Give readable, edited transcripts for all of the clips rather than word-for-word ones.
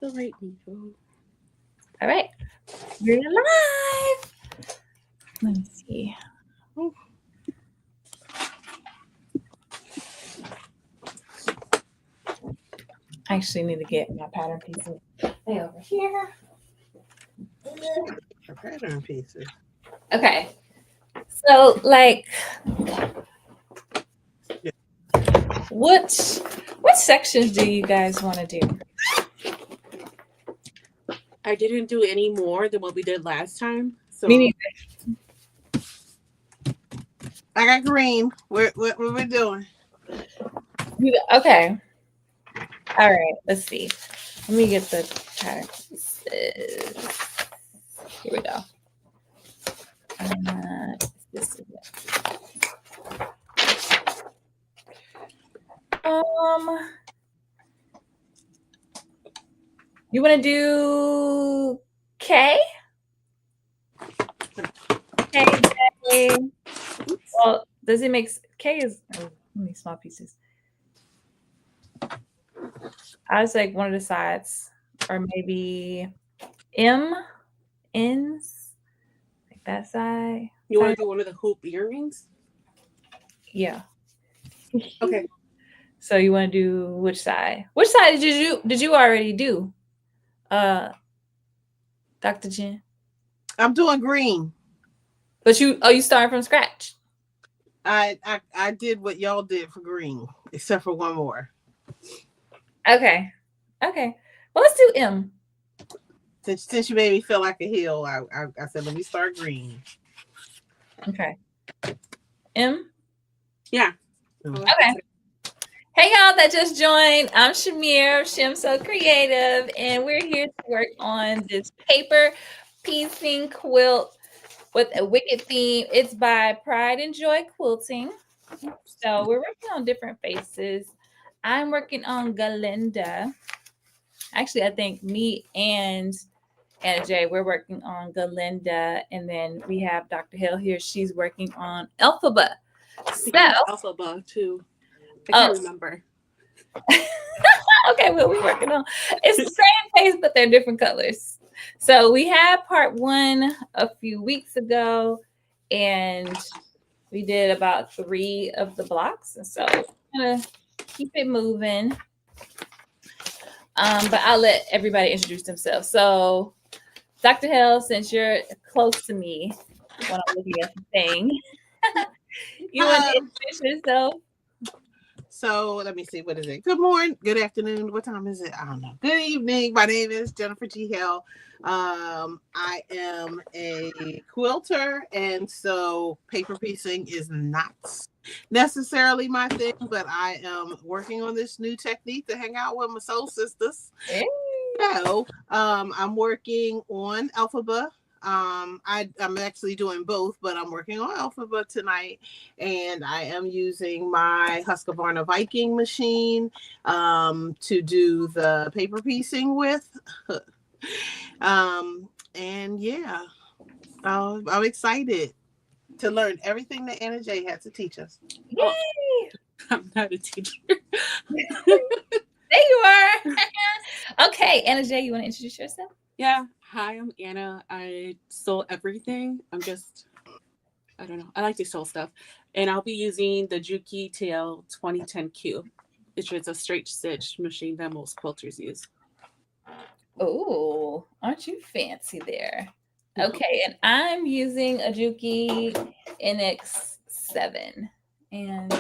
The right needle. All right. We're live. Let me see. Oh. I actually need to get my pattern pieces. They over here. Pattern pieces. Okay. So, like, Yeah. what sections do you guys want to do? I didn't do any more than what we did last time. So Me neither. I got green. What we doing? Okay. All right. Let's see. Let me get the pattern pieces. Here we go. This is it. You want to do K? K, J. Well, does it make K is how many small pieces? I was like one of the sides, or maybe M, N's, like that side. You want to do one of the hoop earrings? Yeah. Okay. So you want to do which side? Which side did you already do? Dr. Jen? I'm doing green. But you starting from scratch. I did what y'all did for green, except for one more. Okay. Okay. Well, let's do M. Since you made me feel like a hill, I said let me start green. Okay. M? Yeah. Okay. Hey y'all that just joined. I'm Shamir, Shim So Creative, and we're here to work on this paper piecing quilt with a wicked theme. It's by Pride and Joy Quilting. So we're working on different faces. I'm working on Galinda. Actually, I think me and Anna J, we're working on Galinda, and then we have Dr. Hale here. She's working on Elphaba. So, Alphaba too. I can't remember. Okay, well, we're working on it's the same face, but they're different colors. So we had part one a few weeks ago, and we did about 3 of the blocks, and so we're gonna keep it moving. But I'll let everybody introduce themselves. So, Dr. Hale, since you're close to me when I'm looking at the thing, you want to introduce yourself? So let me see, what is it? Good morning, good afternoon. What time is it? I don't know. Good evening. My name is Jennifer G. Hale. I am a quilter, and so paper piecing is not necessarily my thing, but I am working on this new technique to hang out with my soul sisters. Hey. So I'm working on Elphaba. I'm actually doing both, but I'm working on Elphaba tonight, and I am using my Husqvarna Viking machine to do the paper piecing with. And yeah, I'm excited to learn everything that Anna J had to teach us. Yay! Oh, I'm not a teacher. There you are. Okay, Anna J, you want to introduce yourself? Yeah. Hi, I'm Anna. I sew everything. I don't know. I like to sew stuff. And I'll be using the Juki TL 2010Q, which is a straight stitch machine that most quilters use. Oh, aren't you fancy there? Okay, and I'm using a Juki NX7. And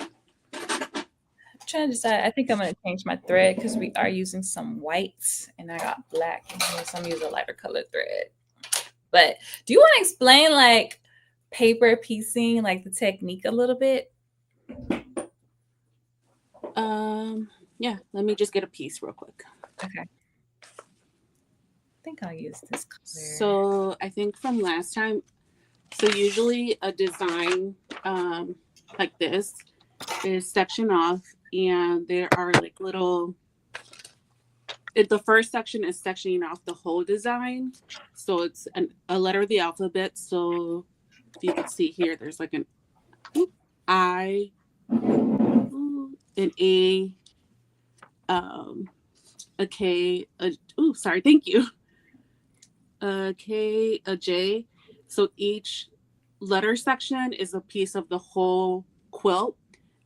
I'm trying to decide. I think I'm going to change my thread because we are using some whites and I got black in here, so I'm using a lighter colored thread. But do you want to explain like paper piecing, like the technique a little bit? Yeah, let me just get a piece real quick. Okay. I think I'll use this color. So I think from last time, so usually a design like this is section off, and there are like little, the first section is sectioning off the whole design. So it's a letter of the alphabet. So if you can see here, there's like an I, an A, a K, sorry, thank you. A K, a J. So each letter section is a piece of the whole quilt.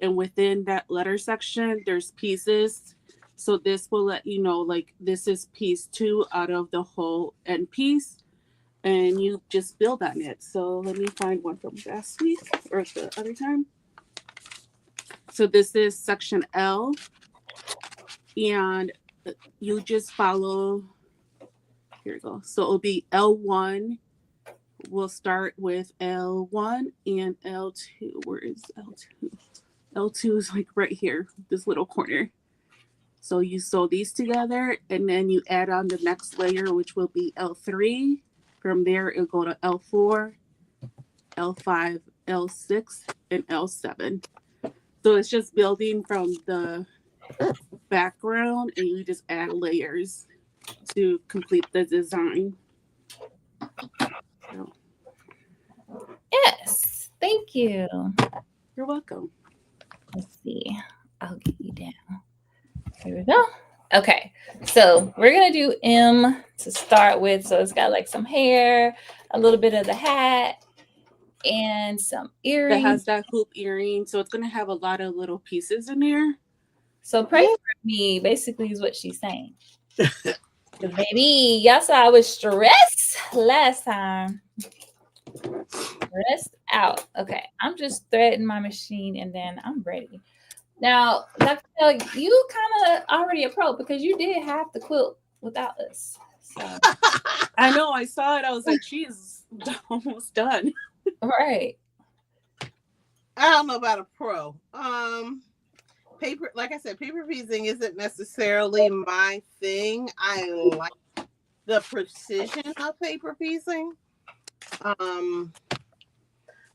And within that letter section, there's pieces. So this will let you know, like, this is piece 2 out of the whole end piece. And you just build on it. So let me find one from last week or the other time. So this is section L. And you just follow. Here we go. So it'll be L1. We'll start with L1 and L2. Where is L2? L2 is like right here, this little corner. So you sew these together and then you add on the next layer, which will be L3. From there, it'll go to L4, L5, L6, and L7. So it's just building from the background and you just add layers to complete the design. So, Yes, thank you. you're welcome. Let's see. I'll get you down. Here we go. Okay, so we're gonna do M to start with. So it's got like some hair, a little bit of the hat, and some earrings. That has that hoop earring, so it's gonna have a lot of little pieces in there. So pray for me, basically, is what she's saying. Because baby, y'all saw I was stressed last time. Stressed out. Okay, I'm just threading my machine and then I'm ready. Now, Dr. Hale, you kind of already a pro because you did half the quilt without us. So. I know, I saw it. I was like, she's almost done. Right. I don't know about a pro. Paper, like I said, paper piecing isn't necessarily my thing. I like the precision of paper piecing.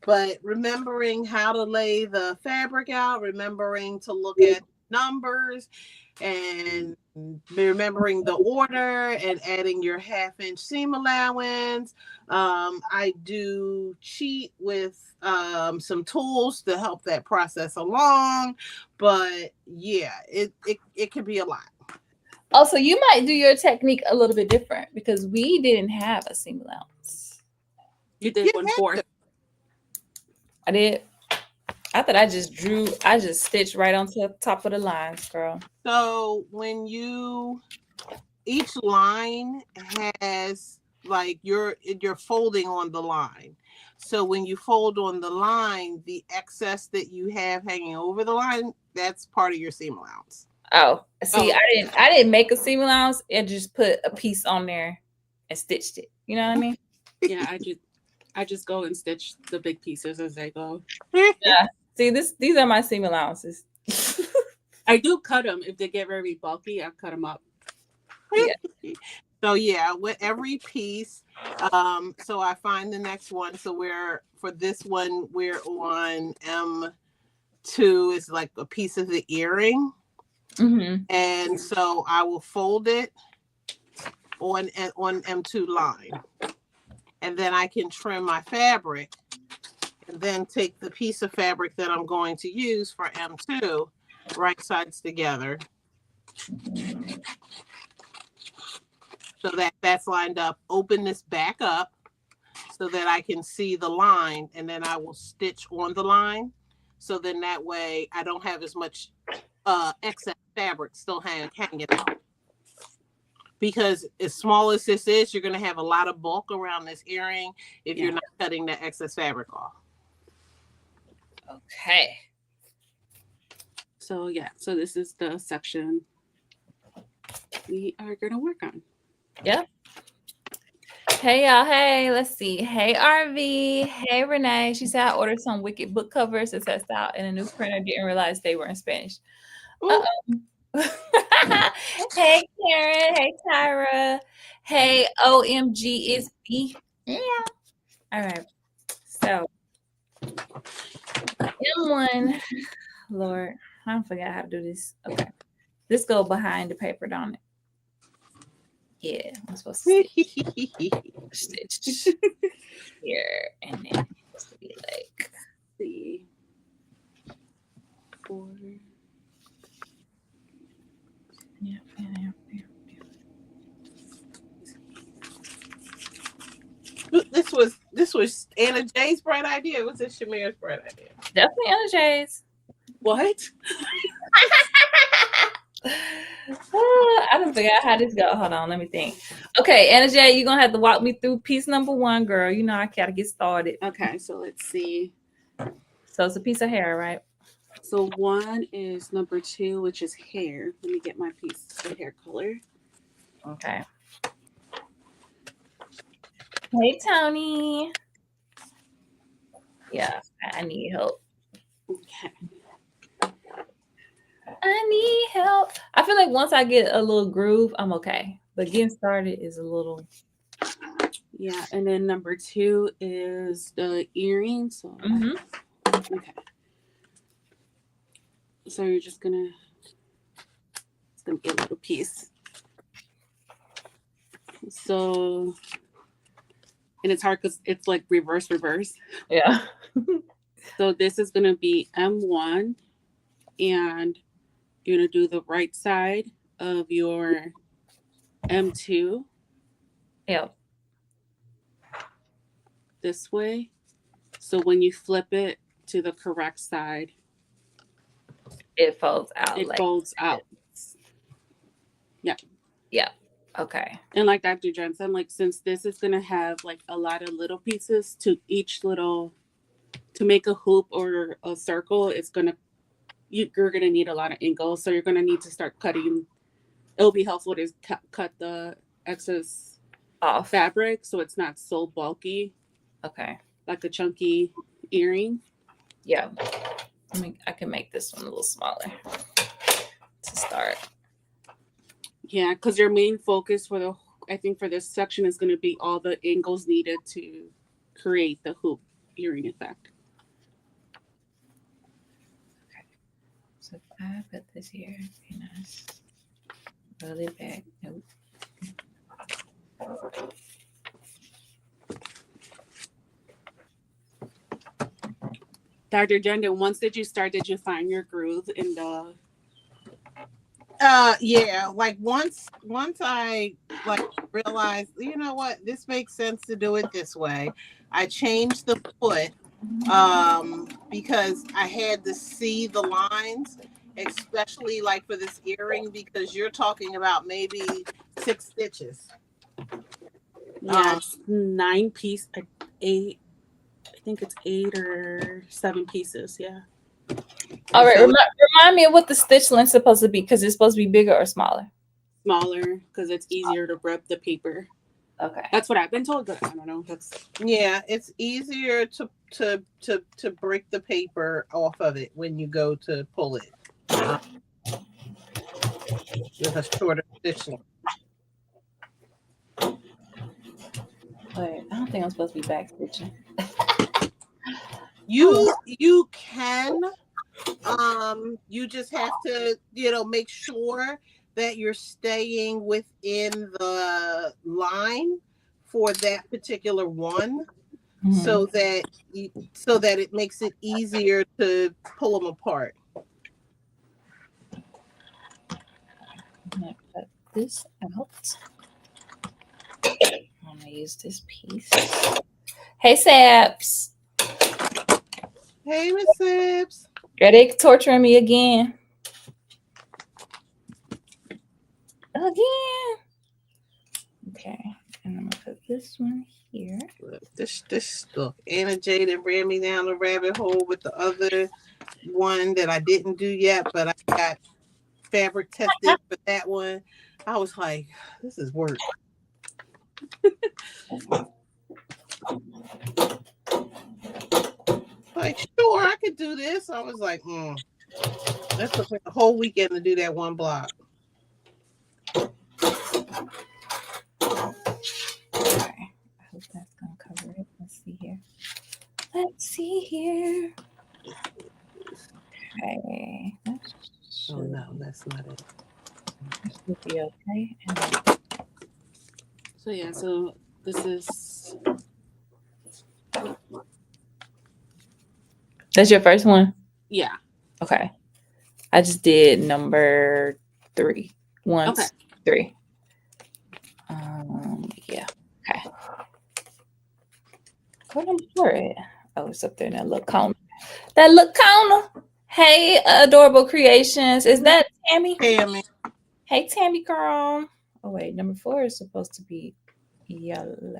But remembering how to lay the fabric out, remembering to look at numbers, and remembering the order and adding your 1/2-inch seam allowance. I do cheat with some tools to help that process along. But yeah, it can be a lot. Also, you might do your technique a little bit different because we didn't have a seam allowance. You did 1/4. I did. I thought I just stitched right onto the top of the lines, girl. So when each line has like you're folding on the line. So when you fold on the line, the excess that you have hanging over the line, that's part of your seam allowance. Oh, see, I didn't make a seam allowance. I just put a piece on there and stitched it. You know what I mean? Yeah, I just go and stitch the big pieces as I go. Yeah. See, these are my seam allowances. I do cut them if they get very bulky. I cut them up. Yeah. So yeah, with every piece, so I find the next one. So for this one, we're on M2. It's like a piece of the earring. Mm-hmm. And so I will fold it on M2 line. And then I can trim my fabric and then take the piece of fabric that I'm going to use for M2, right sides together. So that's lined up. Open this back up so that I can see the line, and then I will stitch on the line. So then that way I don't have as much excess fabric still hanging out. Because as small as this is, you're going to have a lot of bulk around this earring if you're not cutting the excess fabric off. Okay. So yeah, so this is the section we are going to work on. Yep. Hey y'all. Hey, let's see. Hey RV. Hey Renee. She said I ordered some Wicked book covers to test out in a new printer. Didn't realize they were in Spanish. Hey Karen. Hey Tyra. Hey OMG is B. Yeah. All right. So M1. Lord, I forgot how to do this. Okay. This go behind the paper, don't it? Yeah, I'm supposed to stitch here, and then it's supposed to be like 3, 4. Yeah. This was Anna J's bright idea. Was this Shamir's bright idea? Definitely Anna J's. What? I don't figure out how this go. Hold on, let me think. Okay, Anna J, you're gonna have to walk me through piece number 1, girl. You know I gotta get started. Okay, so let's see. So it's a piece of hair, right? So 1 is number 2, which is hair. Let me get my piece of hair color. Okay. Hey, Tony. Yeah, I need help. Okay. I need help. I feel like once I get a little groove, I'm okay. But getting started is a little. Yeah, and then number 2 is the earring. So, okay. So you're just gonna, it's gonna be a little piece. So, and it's hard because it's like reverse. Yeah. So this is gonna be M1, and you're gonna do the right side of your M2. Yeah. This way. So when you flip it to the correct side, it folds out. It folds out. Yeah. Yeah. Okay. And like Dr. Jen said, like since this is gonna have like a lot of little pieces to each little, to make a hoop or a circle, it's gonna, you're gonna need a lot of angles. So you're gonna need to start cutting. It'll be helpful to cut the excess off fabric so it's not so bulky. Okay. Like a chunky earring. Yeah. I can make this one a little smaller to start. Yeah, because your main focus for I think for this section is going to be all the angles needed to create the hoop earring effect. Okay. So if I put this here, be nice. Roll it back. Nope. Dr. Jenda, once did you find your groove in the? Yeah, like once I like realized, you know what, this makes sense to do it this way. I changed the foot because I had to see the lines, especially like for this earring, because you're talking about maybe 6 stitches. Yeah, 9 piece, 8. I think it's 8 or 7 pieces. Yeah. All right. Remind me of what the stitch length is supposed to be, because it's supposed to be bigger or smaller. Smaller, because it's easier to rub the paper. Okay. That's what I've been told, but I don't know. Yeah, it's easier to break the paper off of it when you go to pull it with a shorter stitch length. Wait, I don't think I'm supposed to be back stitching. You can, you just have to, make sure that you're staying within the line for that particular one, so that it makes it easier to pull them apart. I'm gonna cut this out. I'm gonna use this piece. Hey, Saps. Hey, Miss Saps. Are they torturing me again? Okay, and I'm gonna put this one here. This look, Anna Jade ran me down the rabbit hole with the other one that I didn't do yet, but I got fabric tested for that one. I was like, this is work. Like, sure, I could do this. I was like, that took me a whole weekend to do that one block. Okay, I hope that's gonna cover it. Let's see here. Okay. Oh no, that's not it. That should be okay. So yeah, so this is. That's your first one? Yeah. Okay. I just did number 3. 1, okay. 3. Yeah. Okay. Where number 4 at? Oh, it's up there in that little corner. That little corner. Hey, adorable creations. Is that Tammy? Tammy. Hey, Tammy girl. Oh wait, number 4 is supposed to be yellow.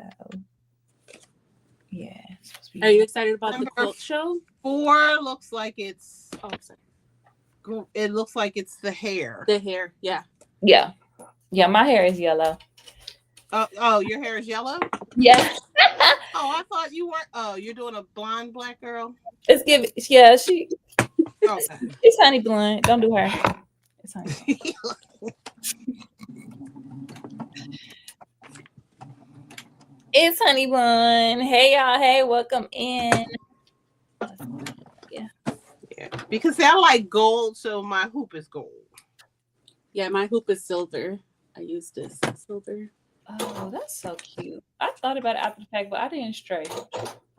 Yeah. It's supposed to be Are you excited about the Number quilt show? 4 looks like it's. Oh, sorry. It looks like it's the hair. The hair, yeah. Yeah. Yeah, my hair is yellow. Oh, your hair is yellow? Yeah. Oh, I thought you weren't. Oh, you're doing a blonde black girl? It's giving. Yeah, she. Okay. It's honey blonde. Don't do her. It's honey. It's honey blonde. Hey y'all. Hey, welcome in. Yeah. Because I like gold, so my hoop is gold. Yeah, my hoop is silver. I use this silver. Oh, that's so cute. I thought about it after the fact, but I didn't stray.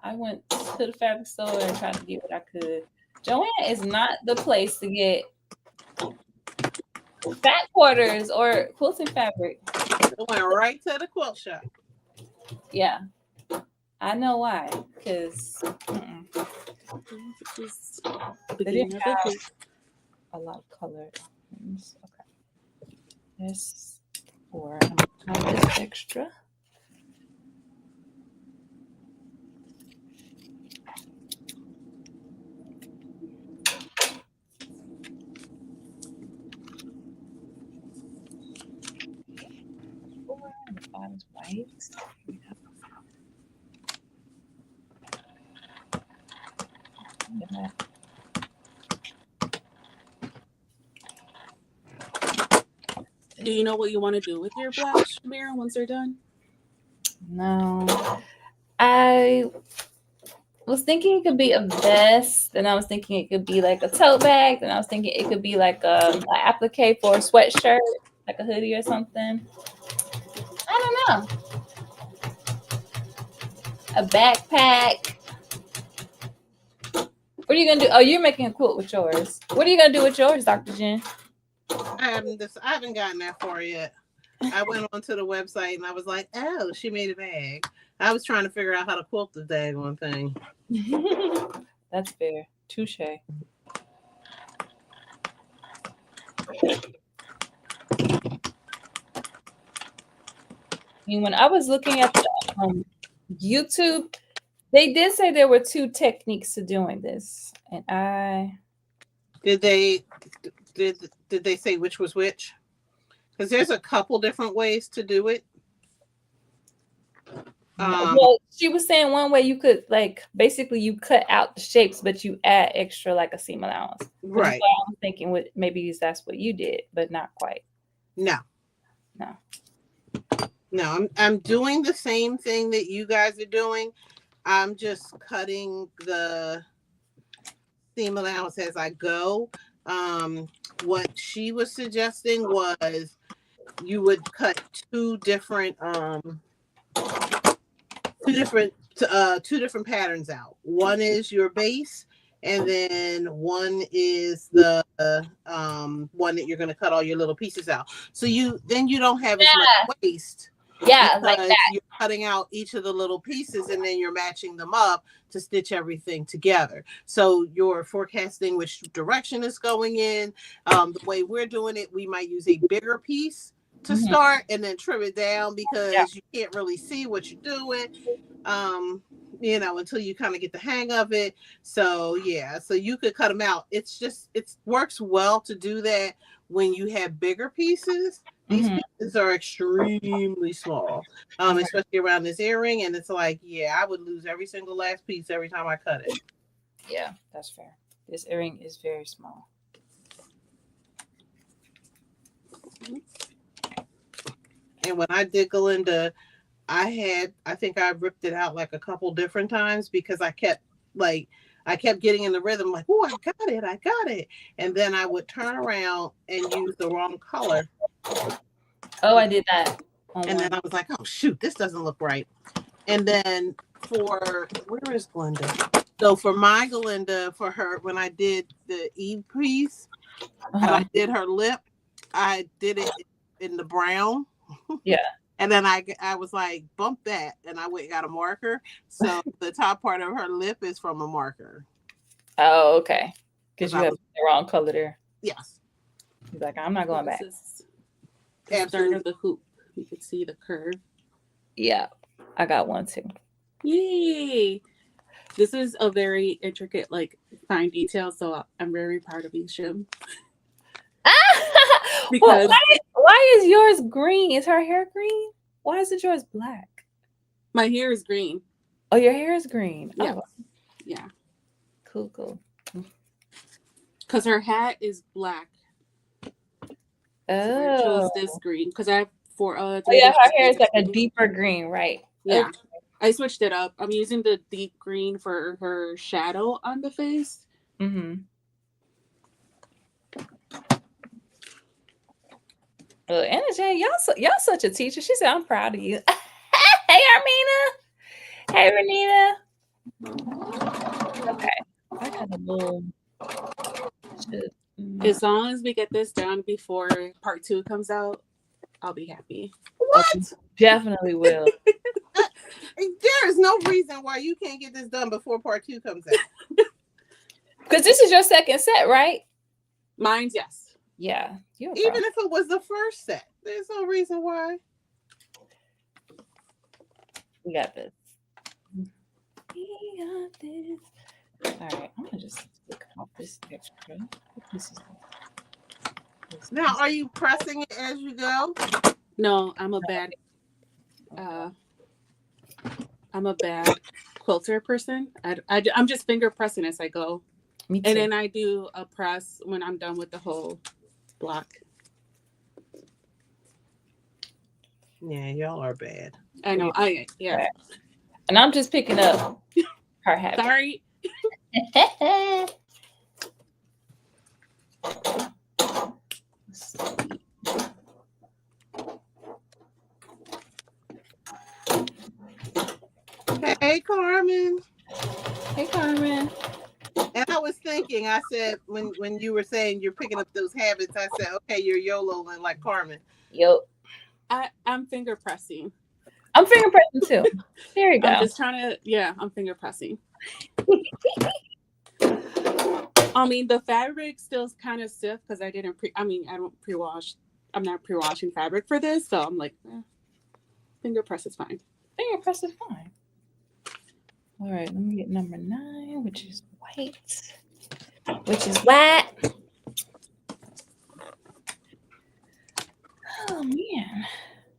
I went to the fabric store and tried to get what I could. Joanne is not the place to get fat quarters or quilting fabric. I went right to the quilt shop. Yeah. I know why. Because they didn't have a lot of color. Okay. This 4. I'm gonna count this extra. The 5 is white. Yeah. Do you know what you want to do with your black mirror once they're done? No. I was thinking it could be a vest, and I was thinking it could be like a tote bag, and I was thinking it could be like an applique for a sweatshirt, like a hoodie or something. I don't know. A backpack. What are you gonna do? Oh, you're making a quilt with yours. What are you gonna do with yours, Dr. Jen? I haven't gotten that far yet. I went onto the website and I was like, oh, she made a bag. I was trying to figure out how to quilt the daggone thing. That's fair. Touche. And when I was looking at the, YouTube, they did say there were 2 techniques to doing this, and did they say which was which? Because there's a couple different ways to do it. Well, she was saying one way you could, like, basically you cut out the shapes, but you add extra, like a seam allowance. Right. I'm thinking maybe that's what you did, but not quite. No. I'm doing the same thing that you guys are doing. I'm just cutting the seam allowance as I go. What she was suggesting was you would cut two different patterns out. One is your base, and then one is the one that you're going to cut all your little pieces out. So you don't have as much waste. Yeah, like that. You're cutting out each of the little pieces and then you're matching them up to stitch everything together. So you're forecasting which direction it's going in. The way we're doing it, we might use a bigger piece to start and then trim it down because you can't really see what you're doing, until you kind of get the hang of it. So so you could cut them out. It works well to do that when you have bigger pieces. These pieces are extremely small, especially around this earring. And it's like, I would lose every single last piece every time I cut it. Yeah, that's fair. This earring is very small. And when I did Galinda, I think I ripped it out like a couple different times because I kept getting in the rhythm, like, oh, I got it. And then I would turn around and use the wrong color. Oh, I did that. And then I was like, oh, shoot, this doesn't look right. And then where is Glinda? So for my Galinda, for her, when I did the Eve piece, and I did her lip, I did it in the brown. Yeah. And then I was like, bump that. And I went and got a marker. So the top part of her lip is from a marker. Oh, okay. Because you I have was- the wrong color there. Yes. He's like, I'm not going back. This is the start of the hoop. You can see the curve. Yeah, I got one too. Yay! This is a very intricate, like, fine detail. So I'm very proud of you, Shim. Because why is yours green? Is her hair green? Why is yours black? My hair is green. Oh, your hair is green. Yeah. Oh. Yeah. Cool. Because her hat is black. Oh. So I chose this green because I have her hair is like a deeper green, right? Yeah. Okay. I switched it up. I'm using the deep green for her shadow on the face. Mm-hmm. Anna Jane, y'all such a teacher. She said, I'm proud of you. Hey, Armina. Hey, Renita. Okay. I got a little... As long as we get this done before part 2 comes out, I'll be happy. What? Definitely will. There is no reason why you can't get this done before part 2 comes out. Because this is your second set, right? Mine's yes. Yeah. Even if it was the first set, there's no reason why. We got this. All right. I'm going to just look off this extra. Now, are you pressing it as you go? No, I'm a bad quilter person. I'm just finger pressing as I go. Me too. And then I do a press when I'm done with the whole block. Yeah, y'all are bad. I know. Yeah. And I'm just picking up her habit. Sorry. Hey, Carmen. Hey, Carmen. And I was thinking, I said, when you were saying you're picking up those habits, I said, okay, you're YOLOing like Carmen. Yo. I'm finger pressing. I'm finger pressing too. There you go. I'm just trying to, I'm finger pressing. I mean, the fabric still is kind of stiff because I don't pre-wash. I'm not pre-washing fabric for this. So I'm like, finger press is fine. Finger press is fine. All right, let me get number 9, which is white. Oh, man.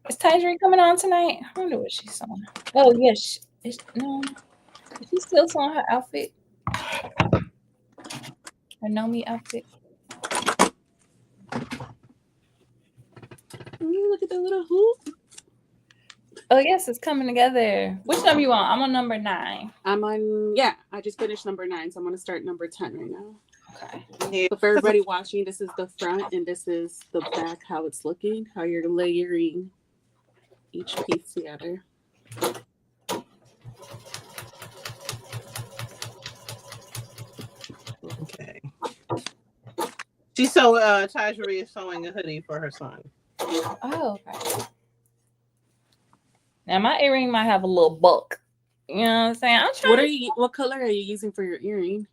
Is Tyjeri coming on tonight? I wonder what she's on. Oh, yes. No. Is she still on her outfit? Her Nomi outfit? Look at the little hoop. Oh, yes, it's coming together. Which number you on? I'm on number 9. I just finished number 9, so I'm going to start number 10 right now. Okay. Yeah. So for everybody watching, this is the front and this is the back, how it's looking, how you're layering each piece together. Okay. Tyjeri is sewing a hoodie for her son. Oh, okay. Now my earring might have a little bulk. You know what I'm saying? I'm trying. What color are you using for your earring?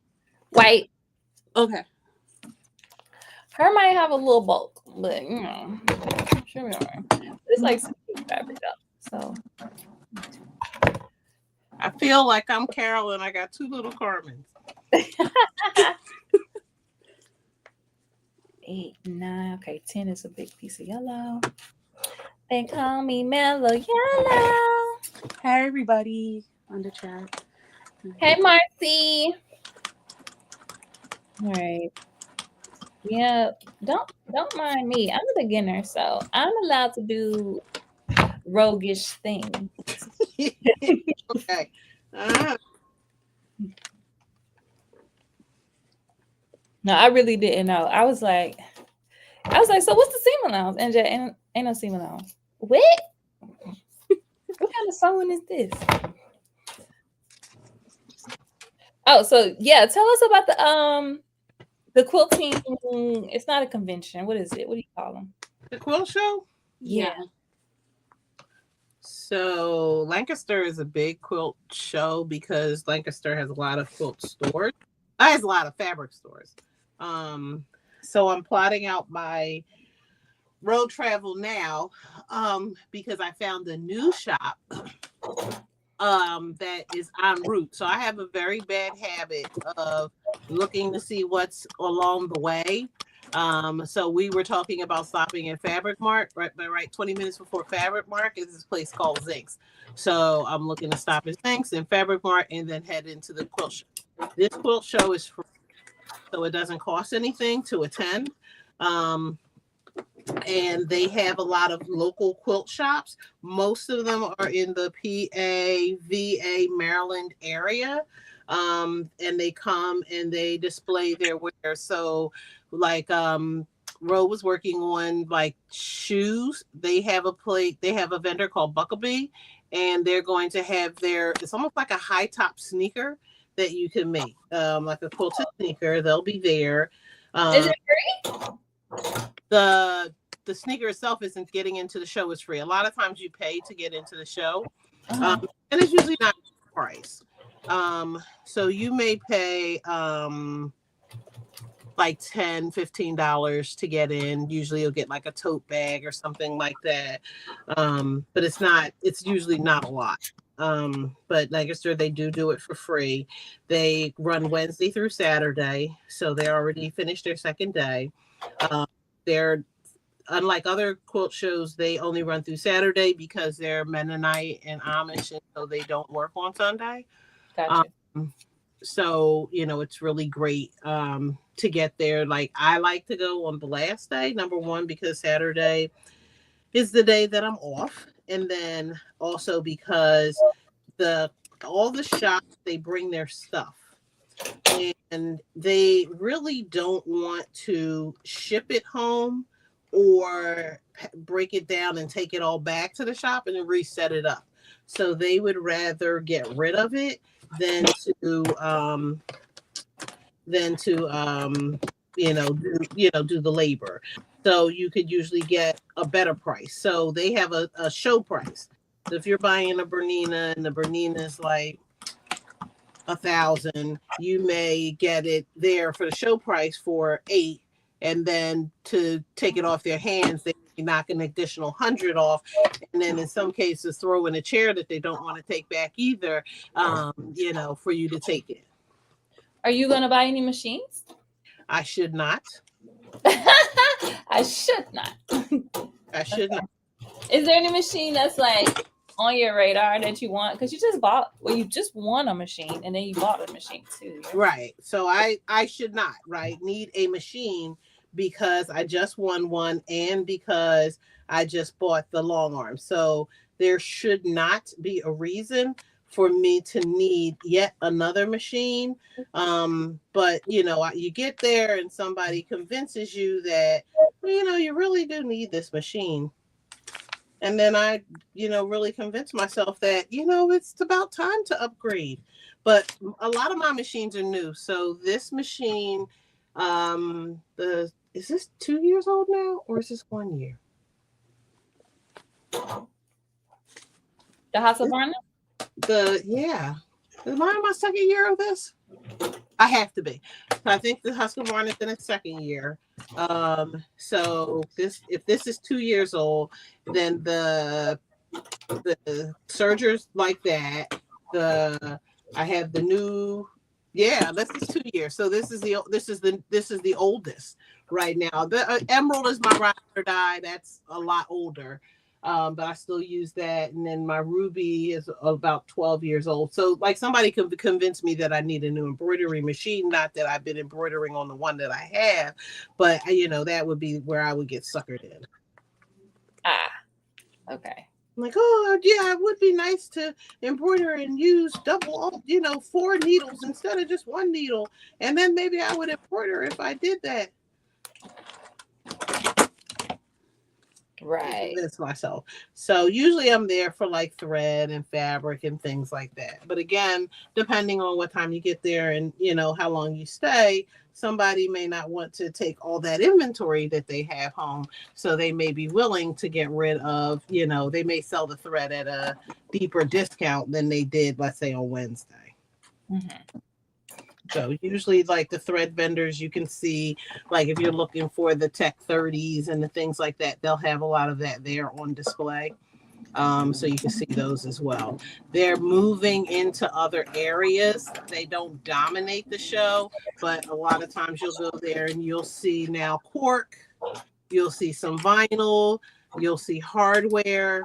White. Okay. Her might have a little bulk, but sure we are. It's like some cute fabric up. So I feel like I'm Carol and I got 2 little Carmens. 8, 9. Okay, 10 is a big piece of yellow. They call me Mellow Yellow. Hi everybody on the chat. Hey Marcy. All right. Yeah, don't mind me. I'm a beginner, so I'm allowed to do roguish things. Okay. No, I really didn't know. I was like, so what's the seam allowance? NJ, ain't no seam allowance. What? What kind of sewing is this? Oh, so yeah, tell us about the quilting. It's not a convention. What is it? What do you call them? The quilt show? Yeah. So Lancaster is a big quilt show because Lancaster has a lot of quilt stores. It has a lot of fabric stores. Um, so I'm plotting out my road travel now because I found a new shop that is en route. So I have a very bad habit of looking to see what's along the way. So we were talking about stopping at Fabric Mart, right 20 minutes before Fabric Mart is this place called Zinks. So I'm looking to stop at Zinks and Fabric Mart and then head into the quilt show. This quilt show is free, so it doesn't cost anything to attend. And they have a lot of local quilt shops. Most of them are in the PA, VA, Maryland area. And they come and they display their wear. So like Ro was working on like shoes. They have a vendor called Buckleby, and they're going to have it's almost like a high top sneaker that you can make. Like a quilted sneaker. They'll be there. Is it free? The sneaker itself isn't getting into the show is free. A lot of times you pay to get into the show, and it's usually not price. So you may pay like $10-15 to get in. Usually you'll get like a tote bag or something like that. But it's usually not a lot. But like I said, they do it for free. They run Wednesday through Saturday, so they already finished their second day. They're unlike other quilt shows, they only run through Saturday because they're Mennonite and Amish, and so they don't work on Sunday. Gotcha. So, it's really great to get there. Like, I like to go on the last day, number one, because Saturday is the day that I'm off. And then also because all the shops, they bring their stuff. And they really don't want to ship it home or break it down and take it all back to the shop and then reset it up. So they would rather get rid of it than to do the labor. So you could usually get a better price. So they have a show price. So if you're buying a Bernina and the Bernina is like $1,000, you may get it there for the show price for $8,000, and then to take it off their hands, they knock an additional $100 off, and then in some cases throw in a chair that they don't want to take back either, for you to take it. Are you going to buy any machines? I should not. I should not. I should not. Is there any machine that's like on your radar that you want? Because you just won a machine and then you bought a machine too. Right. So I should not, need a machine because I just won one and because I just bought the long arm. So there should not be a reason for me to need yet another machine. But you get there and somebody convinces you that, you really do need this machine. And then I, really convince myself that, it's about time to upgrade. But a lot of my machines are new. So this machine, is this 2 years old now or is this 1 year? The Husqvarna? Am I in my second year of this? I have to be. I think the Husqvarna is in its second year. So if this is 2 years old, then the sergers like that. I have the new. Yeah, this is 2 years. So this is the oldest right now. The Emerald is my ride or die. That's a lot older. But I still use that. And then my Ruby is about 12 years old. So like somebody could convince me that I need a new embroidery machine. Not that I've been embroidering on the one that I have, but that would be where I would get suckered in. Okay. I'm like, oh yeah, it would be nice to embroider and use double, 4 needles instead of just 1 needle. And then maybe I would embroider if I did that. Right. Convince myself. So usually I'm there for like thread and fabric and things like that. But again, depending on what time you get there and how long you stay, somebody may not want to take all that inventory that they have home. So they may be willing to get rid of, they may sell the thread at a deeper discount than they did, let's say, on Wednesday. Mm-hmm. So usually like the thread vendors, you can see, like if you're looking for the Tech 30s and the things like that, they'll have a lot of that there on display. So you can see those as well. They're moving into other areas. They don't dominate the show, but a lot of times you'll go there and you'll see now cork, you'll see some vinyl, you'll see hardware.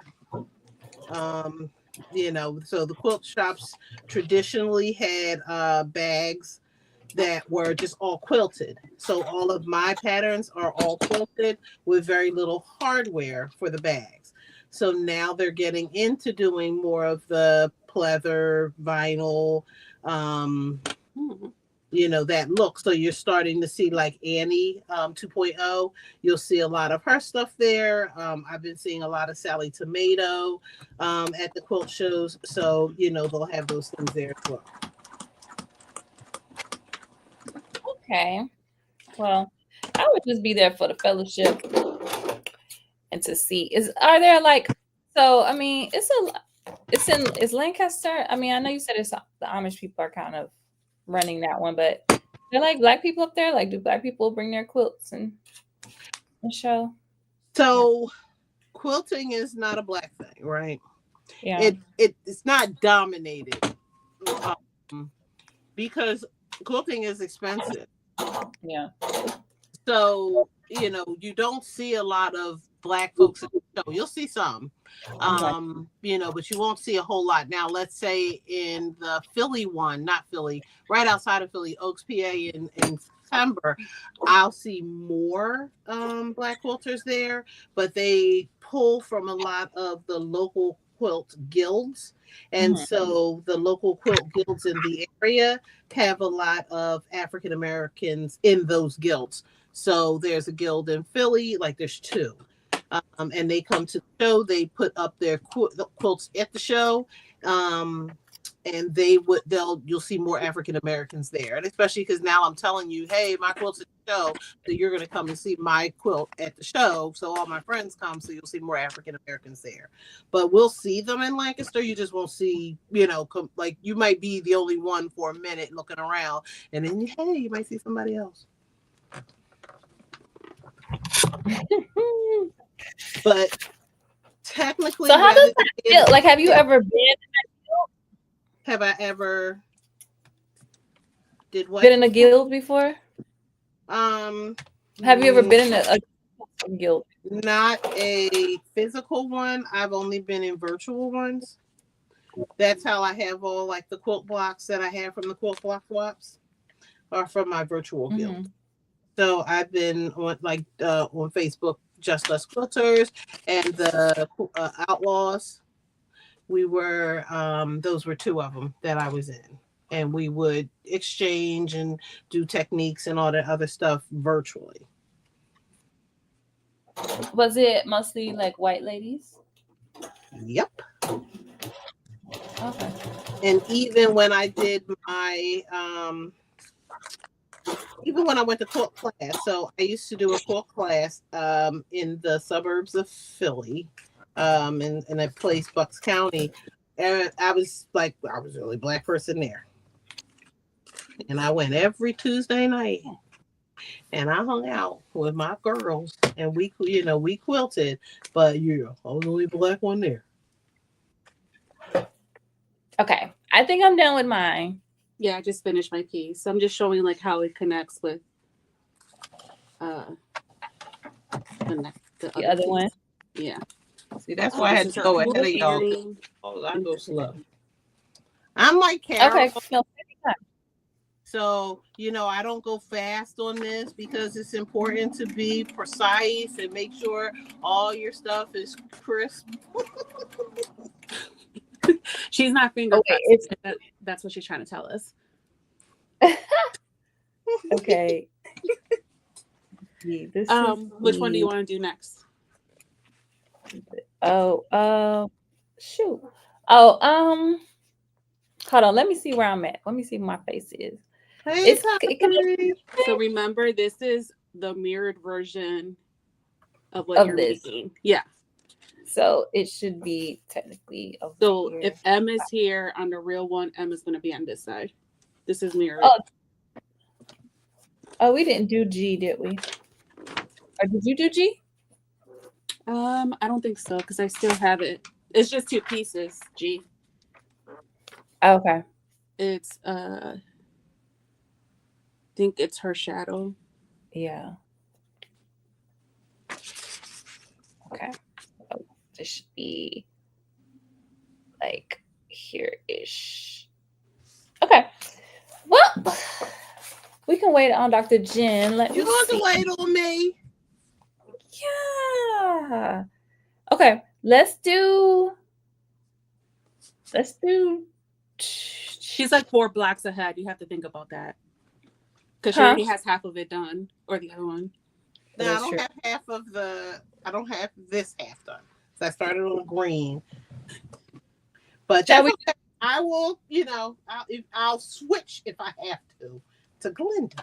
So the quilt shops traditionally had bags that were just all quilted. So all of my patterns are all quilted with very little hardware for the bags. So now they're getting into doing more of the pleather, vinyl, that look. So you're starting to see like Annie 2.0. You'll see a lot of her stuff there. I've been seeing a lot of Sally Tomato at the quilt shows. So, they'll have those things there as well. Okay. Well, I would just be there for the fellowship and to see. Is Lancaster. I mean, I know you said it's the Amish people are kind of running that one, but they're like Black people up there. Like, do Black people bring their quilts and show? So quilting is not a Black thing, right? Yeah. It's not dominated because quilting is expensive. Yeah. So, you don't see a lot of Black folks at the show. You'll see some, but you won't see a whole lot. Now, let's say in the Philly one, not Philly, right outside of Philly, Oaks, PA in September, I'll see more Black quilters there, but they pull from a lot of the local quilt guilds. And so the local quilt guilds in the area have a lot of African Americans in those guilds. So there's a guild in Philly, like there's two. And they come to the show, they put up their quilts at the show. And you'll see more African Americans there. And especially because now I'm telling you, hey, my quilt's at the show, so you're going to come and see my quilt at the show. So all my friends come, so you'll see more African Americans there. But we'll see them in Lancaster. You just won't see, like you might be the only one for a minute looking around, and then hey, you might see somebody else. But technically, so how does that feel? Like, have you ever been? Have I ever did what? Been in a guild before? Have you ever been in a guild? Not a physical one. I've only been in virtual ones. That's how I have all like the quilt blocks that I have from the quilt block swaps are from my virtual guild. So I've been on on Facebook, Just Us Quilters and the Outlaws. We were those were two of them that I was in, and we would exchange and do techniques and all that other stuff virtually. Was it mostly like white ladies? Yep. Okay. And even when I did my even when I went to quilt class, so I used to do a quilt class in the suburbs of Philly, in a place, Bucks County. And I was the only Black person there. And I went every Tuesday night. And I hung out with my girls and we quilted. But I was the only Black one there. Okay. I think I'm done with mine. Yeah, I just finished my piece. I'm just showing like how it connects with the other one. Yeah. See, that's why I had to go ahead of y'all. Oh, I go slow. I'm like Carol. Okay. No, so, I don't go fast on this because it's important to be precise and make sure all your stuff is crisp. She's not finger pressing. That's what she's trying to tell us. Okay. Which one do you want to do next? Shoot. Oh, hold on. Let me see where I'm at. Let me see where my face is. Hey, It can Tati. So remember, this is the mirrored version of what of you're this. making. Yeah. So it should be technically over So here. if M is here on the real one, M is going to be on this side. This is mirrored. Oh, we didn't do G, did we? Or did you do G? I don't think so because I still have it. It's just 2 pieces. G. Oh, okay. It's I think it's her shadow. Yeah. Okay. Oh, this should be like here-ish. Okay. Well, we can wait on Dr. Jen. Let You me want see. to wait on me? Yeah. Okay. Let's do. She's like 4 blocks ahead. You have to think about that because she Huh? already has half of it done, or the other one. No, I That's don't true. have half of the. I don't have this half done. So I started on green, but Shall that's we? okay. I will. You know, I'll switch if I have to Glinda.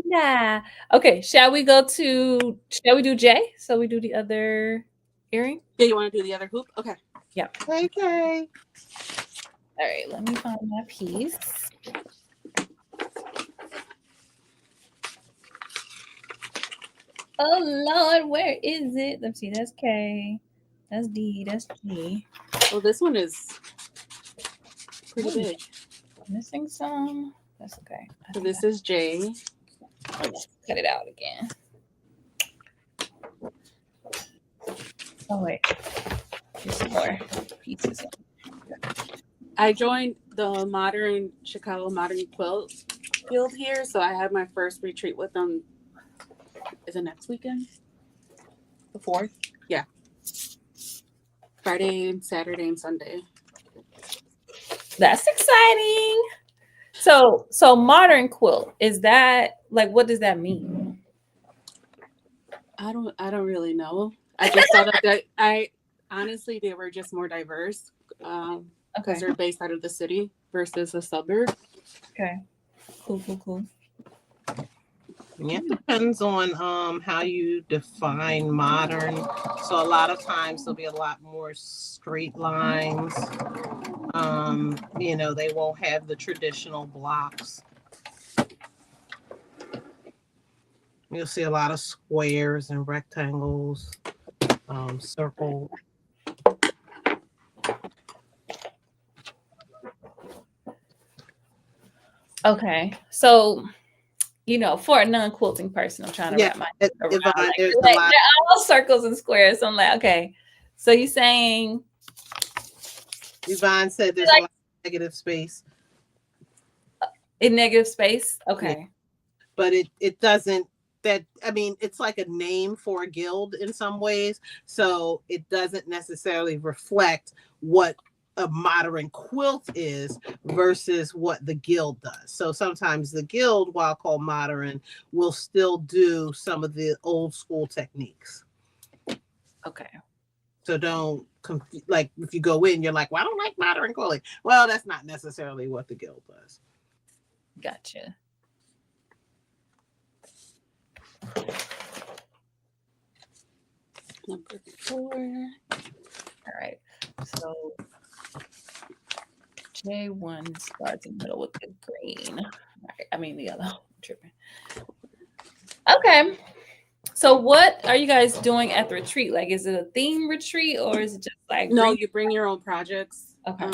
Nah. Okay. Shall we go to? Shall we do J? So we do the other earring. Yeah, you want to do the other hoop? Okay. Yep. Okay. All right. Let me find my piece. Oh Lord, where is it? Let's see. That's K. That's D. That's G. Well, this one is pretty big. Missing some. That's okay. So this is J. Let's cut it out again. Oh wait, there's some more pieces. I joined the Chicago Modern Quilt Guild here, so I have my first retreat with them. Is it next weekend? The 4th? Yeah. Friday, Saturday, and Sunday. That's exciting. So modern quilt, is that like, what does that mean? I don't really know. I just saw that I honestly they were just more diverse. Because they're based out of the city versus a suburb. Okay. Cool. Yeah, it depends on how you define modern. So a lot of times there'll be a lot more straight lines. You know, they won't have the traditional blocks. You'll see a lot of squares and rectangles, circle. Okay. So, you know, for a non-quilting person, I'm trying to wrap my head around. Like, they're all circles and squares. So I'm like, okay. So you're saying Yvonne said there's a lot of negative space. In negative space? Okay. Yeah. But it doesn't it's like a name for a guild in some ways. So it doesn't necessarily reflect what a modern quilt is versus what the guild does. So sometimes the guild, while called modern, will still do some of the old school techniques. Okay. So don't like if you go in, you're like, well, I don't like modern quilting. Well, that's not necessarily what the guild does. Gotcha. Number 4. All right. So J1 starts in the middle with the green. All right. I mean the yellow. I'm tripping. Okay. So what are you guys doing at the retreat? Like, is it a theme retreat or is it just like no? You bring your own projects. Okay.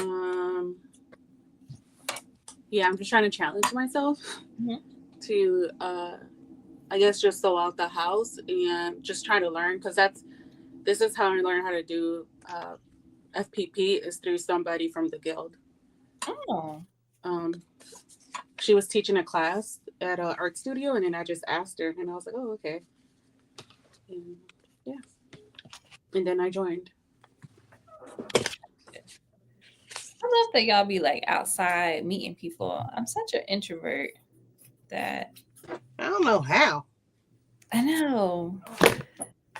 Yeah, I'm just trying to challenge myself to, I guess, just sew out the house and just try to learn because this is how I learned how to do FPP is through somebody from the guild. Oh. She was teaching a class at an art studio, and then I just asked her, and I was like, "Oh, okay." And, yeah, and then I joined. I love that y'all be like outside meeting people. I'm such an introvert that I don't know how. I know.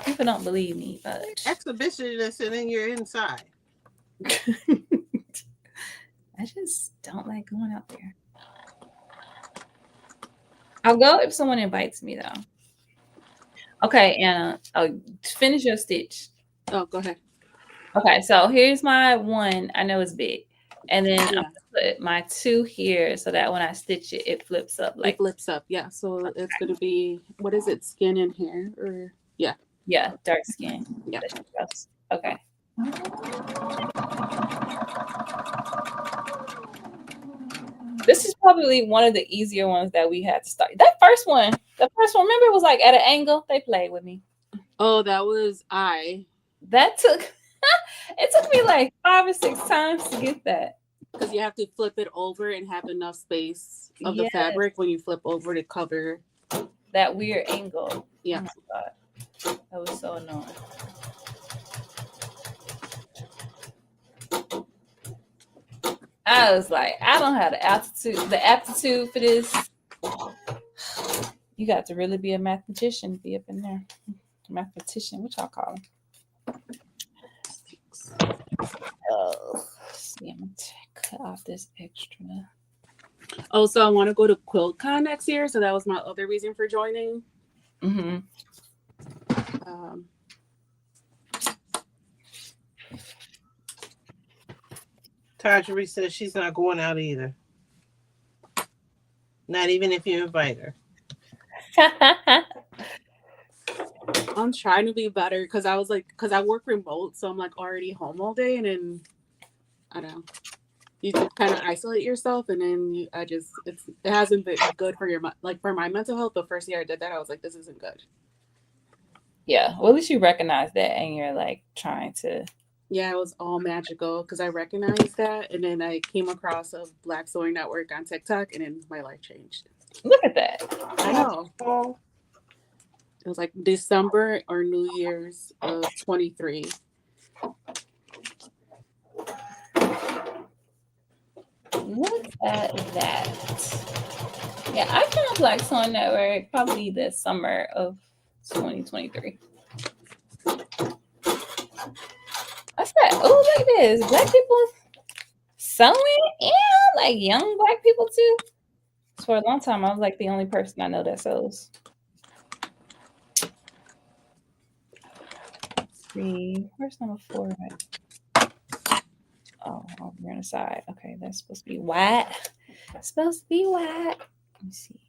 People don't believe me, but Exhibitionist and then you're inside. I just don't like going out there. I'll go if someone invites me, though. Okay, Anna, finish your stitch. Oh, go ahead. Okay, so here's my one. I know it's big. And then I'm Yeah. going to put my 2 here so that when I stitch it, it flips up. It flips up, yeah. So it's going to be, what is it, skin and hair? Or yeah. Yeah, dark skin. Yeah. Okay. This is probably one of the easier ones that we had to start. The first one, remember, it was like at an angle. They played with me. Oh, that was I. That took, it took me like 5 or 6 times to get that. Because you have to flip it over and have enough space of the fabric when you flip over to cover that weird angle. Yeah. Oh my God. That was so annoying. I was like, I don't have the aptitude for this. You got to really be a mathematician to be up in there. Mathematician, what y'all call him? Oh, see, I'm gonna cut off this extra. Oh, so I want to go to QuiltCon next year. So that was my other reason for joining. Mm-hmm. Tarjari says she's not going out either. Not even if you invite her. I'm trying to be better because I work remote, so I'm like already home all day, and then I don't know. You just kind of isolate yourself, and then it hasn't been good for for my mental health. The first year I did that, I was like, this isn't good. Yeah, well, at least you recognize that, and you're like trying to. Yeah, it was all magical because I recognized that, and then I came across a Black Sewing Network on TikTok, and then my life changed. Look at that! I know. It was like December or New Year's of 23. Look at that. Yeah, I found Black Sewing Network probably the summer of 2023. I said, oh, look at this. Black people sewing and like young Black people too. For a long time, I was like the only person I know that sews. Where's number 4? Oh, we're on the side. Okay, that's supposed to be white. It's supposed to be white. Let me see.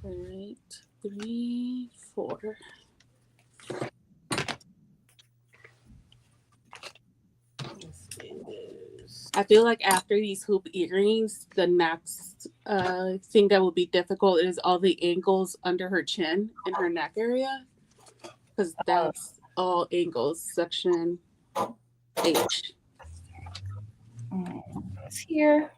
All right, 3, 4. I feel like after these hoop earrings, the next thing that will be difficult is all the angles under her chin and her neck area, because that's all angles, section H. It's here.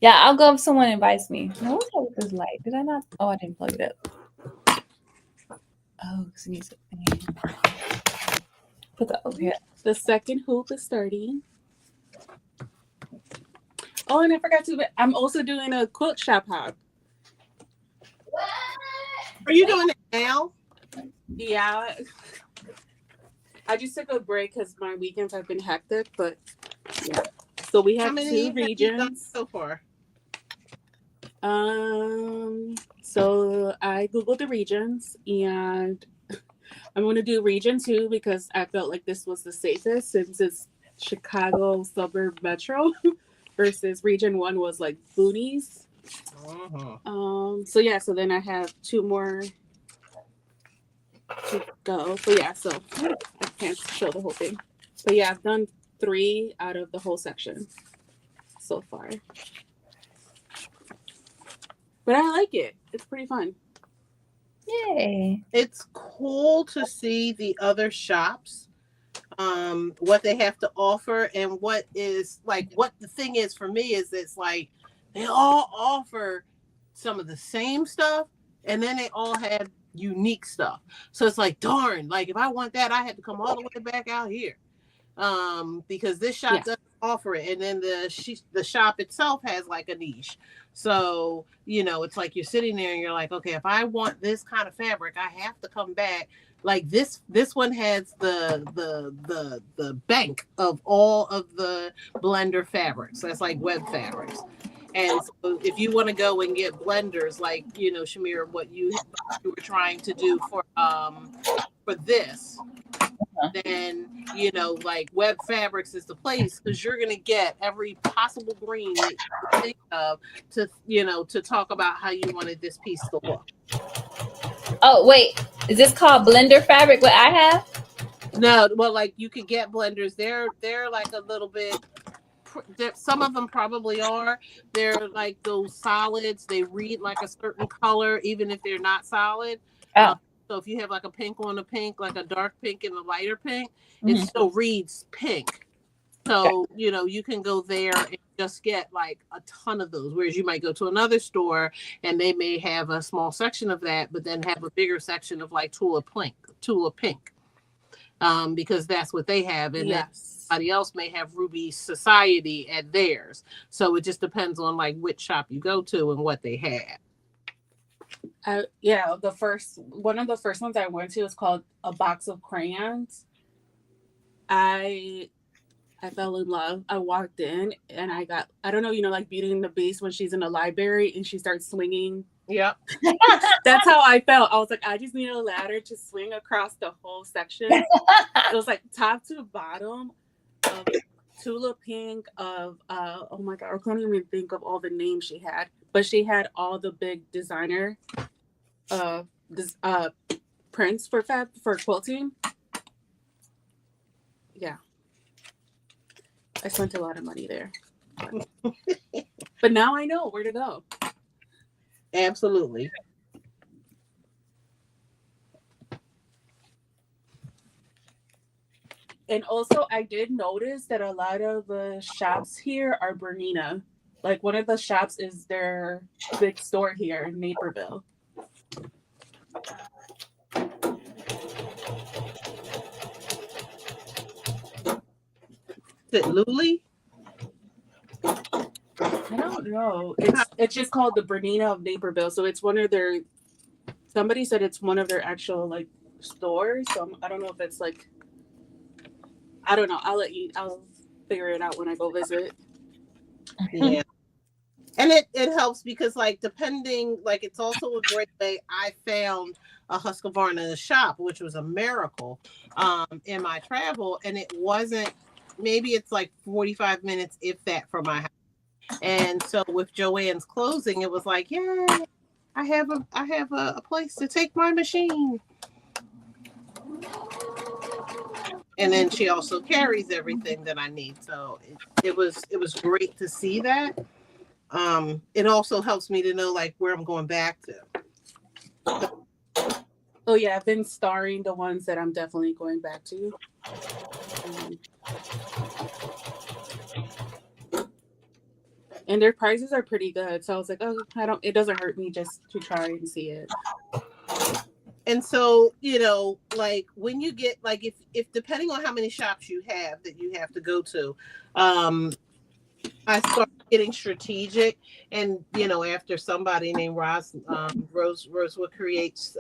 Yeah, I'll go if someone invites me. Now, what's up with this light? Did I not? Oh, I didn't plug it up. Oh, because it needs to put that over here. The second hoop is starting. Oh, and I forgot to. I'm also doing a quilt shop hop. What? Are you doing it now? Yeah. I just took a break because my weekends have been hectic, but yeah. So we have 2 regions so far. So I googled the regions, and I'm going to do region 2 because I felt like this was the safest since it's Chicago suburb metro versus region 1 was like boonies. So yeah, so then I have 2 more to go. But yeah, so I can't show the whole thing. But yeah, I've done 3 out of the whole section so far. But I like it. It's pretty fun. Yay. It's cool to see the other shops what they have to offer, and what is like, what the thing is for me is it's like they all offer some of the same stuff, and then they all have unique stuff. So it's like, darn, like if I want that, I had to come all the way back out here, because this shop doesn't offer it, and then the shop itself has like a niche. So it's like you're sitting there and you're like, okay, if I want this kind of fabric, I have to come back. Like this one has the bank of all of the blender fabrics. That's like web fabrics. And so if you want to go and get blenders, like Shamir, what you were trying to do for this, then like web fabrics is the place, because you're gonna get every possible green that you can think of to talk about how you wanted this piece to look. Oh wait, is this called blender fabric? What I have? No, well, like you could get blenders. They're like a little bit. Some of them probably are. They're like those solids. They read like a certain color, even if they're not solid. Oh. So if you have like a pink on a pink, like a dark pink and a lighter pink, it still reads pink. So, you can go there and just get like a ton of those. Whereas you might go to another store and they may have a small section of that, but then have a bigger section of like Tula pink. Because that's what they have. And then somebody else may have Ruby Society at theirs. So it just depends on like which shop you go to and what they have. One of the first ones I went to is called A Box of Crayons. I fell in love. I walked in and I don't know, like Beauty and the Beast when she's in the library and she starts swinging. Yep. That's how I felt. I was like, I just need a ladder to swing across the whole section. It was like top to bottom of Tula pink, of oh my god, I can't even think of all the names she had, but she had all the big designer prints for quilting. Yeah, I spent a lot of money there, but now I know where to go. Absolutely. And also, I did notice that a lot of the shops here are Bernina. Like one of the shops is their big store here in Naperville. Is it Luli? I don't know. It's just called the Bernina of Naperville. So it's one of their. Somebody said it's one of their actual like stores. So I don't know if it's like. I don't know. I'll figure it out when I go visit. Yeah. And it helps because like depending, like it's also a great way. I found a Husqvarna shop, which was a miracle in my travel, and it wasn't. Maybe it's like 45 minutes, if that, from my house. And so with Joanne's closing, it was like, yay! I have a place to take my machine. And then she also carries everything that I need. So it was great to see that. It also helps me to know like where I'm going back to. Oh yeah, I've been starring the ones that I'm definitely going back to. And their prices are pretty good. So I was like, oh, it doesn't hurt me just to try and see it. And so, like when you get like if depending on how many shops you have that you have to go to, I started getting strategic, and after somebody named Rosewood Creates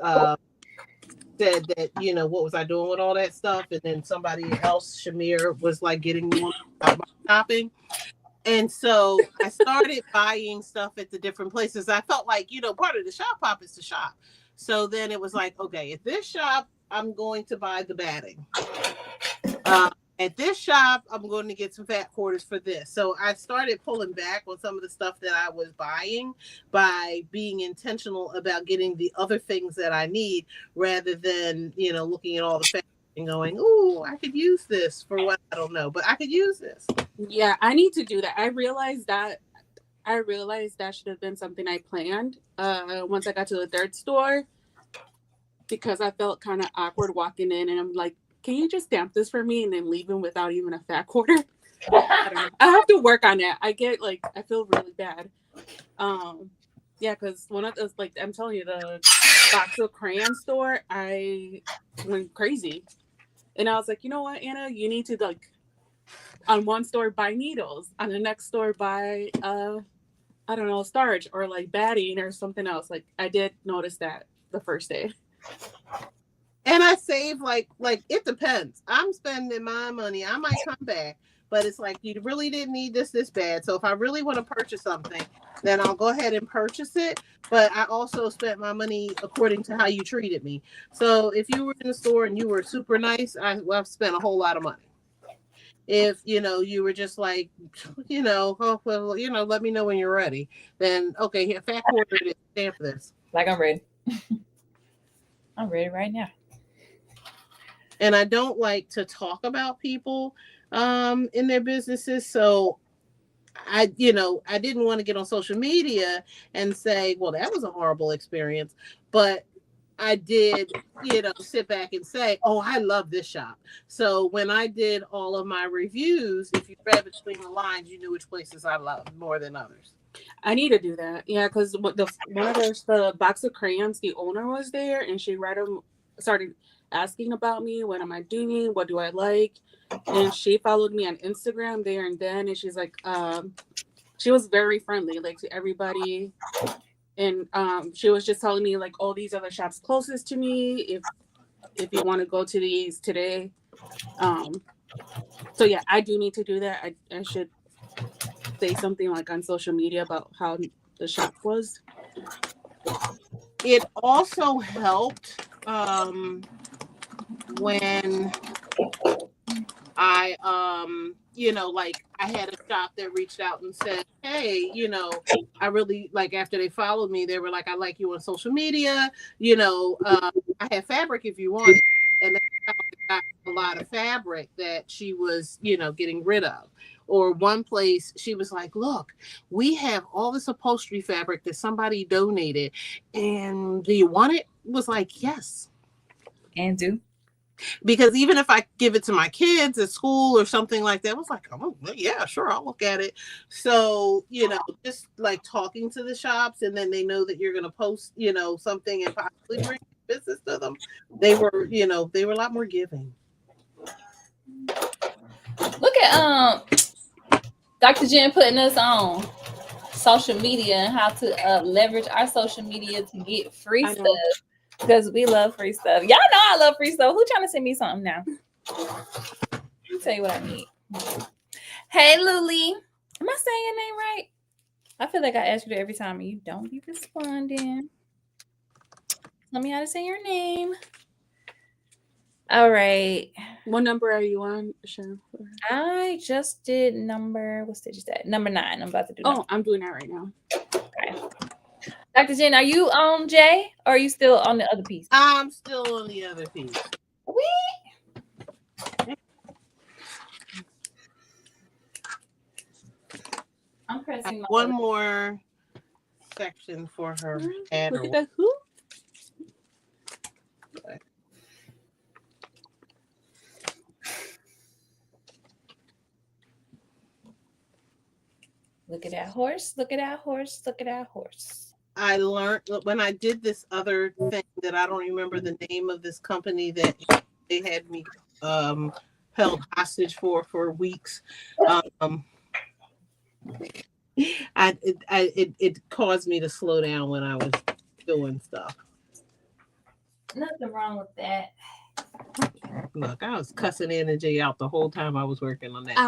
said that what was I doing with all that stuff, and then somebody else, Shamir, was like getting more about shopping. And so I started buying stuff at the different places. I felt like, part of the shop pop is to shop. So then it was like, okay, at this shop, I'm going to buy the batting. At this shop, I'm going to get some fat quarters for this. So I started pulling back on some of the stuff that I was buying by being intentional about getting the other things that I need, rather than, looking at all the fat and going, "Ooh, I could use this for what I don't know, but I could use this." Yeah, I need to do that. I realized that should have been something I planned once I got to the third store, because I felt kind of awkward walking in and I'm like can you just stamp this for me and then leave him without even a fat quarter? I don't know. I have to work on that. I feel really bad. Yeah, because one of those, like, I'm telling you, the box of crayon store, I went crazy. And I was like, you know what, Anna, you need to, like, on one store buy needles, on the next store buy I don't know, starch or like batting or something else. Like, I did notice that the first day. And I save like it depends. I'm spending my money. I might come back, but it's like you really didn't need this bad. So if I really want to purchase something, then I'll go ahead and purchase it. But I also spent my money according to how you treated me. So if you were in the store and you were super nice, I've spent a whole lot of money. If you were just like, oh well, let me know when you're ready. Then okay, here, fat quarter it is. Stamp this. Like I'm ready. I'm ready right now. And I don't like to talk about people in their businesses. So I didn't want to get on social media and say, well, that was a horrible experience. But I did, sit back and say, oh, I love this shop. So when I did all of my reviews, if you read between the lines, you knew which places I loved more than others. I need to do that. Yeah, because one of the box of crayons, the owner was there and she started asking about me. What am I doing? What do I like? And she followed me on Instagram there and then. And she's like, she was very friendly, like, to everybody. And she was just telling me, like, all these other shops closest to me, if you want to go to these today. So yeah, I do need to do that. I should say something like on social media about how the shop was. It also helped when I I had a shop that reached out and said, hey, I really like, after they followed me, they were like, I like you on social media, I have fabric if you want it. And that's how I got a lot of fabric that she was, getting rid of. Or one place she was like, look, we have all this upholstery fabric that somebody donated, and do you want it? Was like, yes. And do. Because even if I give it to my kids at school or something like that, I was like, oh, yeah, sure, I'll look at it. So, just like talking to the shops, and then they know that you're going to post, something and possibly bring business to them. They were a lot more giving. Look at Dr. Jen putting us on social media and how to leverage our social media to get free stuff. Because we love free stuff. Y'all know I love free stuff. Who trying to send me something now? Let me tell you what I need. Hey, Luli. Am I saying your name right? I feel like I ask you that every time and you don't be responding. Tell me how to say your name. All right. What number are you on, Michelle? I just did number, what stage is that? Number 9. I'm about to do Oh, I'm doing that right now. Okay. Dr. Jen, are you on Jay or are you still on the other piece? I'm still on the other piece. I'm pressing one more section for her. Look at that hoop. Look at that horse. Look at that horse. Look at that horse. I learned when I did this other thing that I don't remember the name of this company that they had me held hostage for weeks. It caused me to slow down when I was doing stuff. Nothing wrong with that. Look, I was cussing energy out the whole time I was working on that.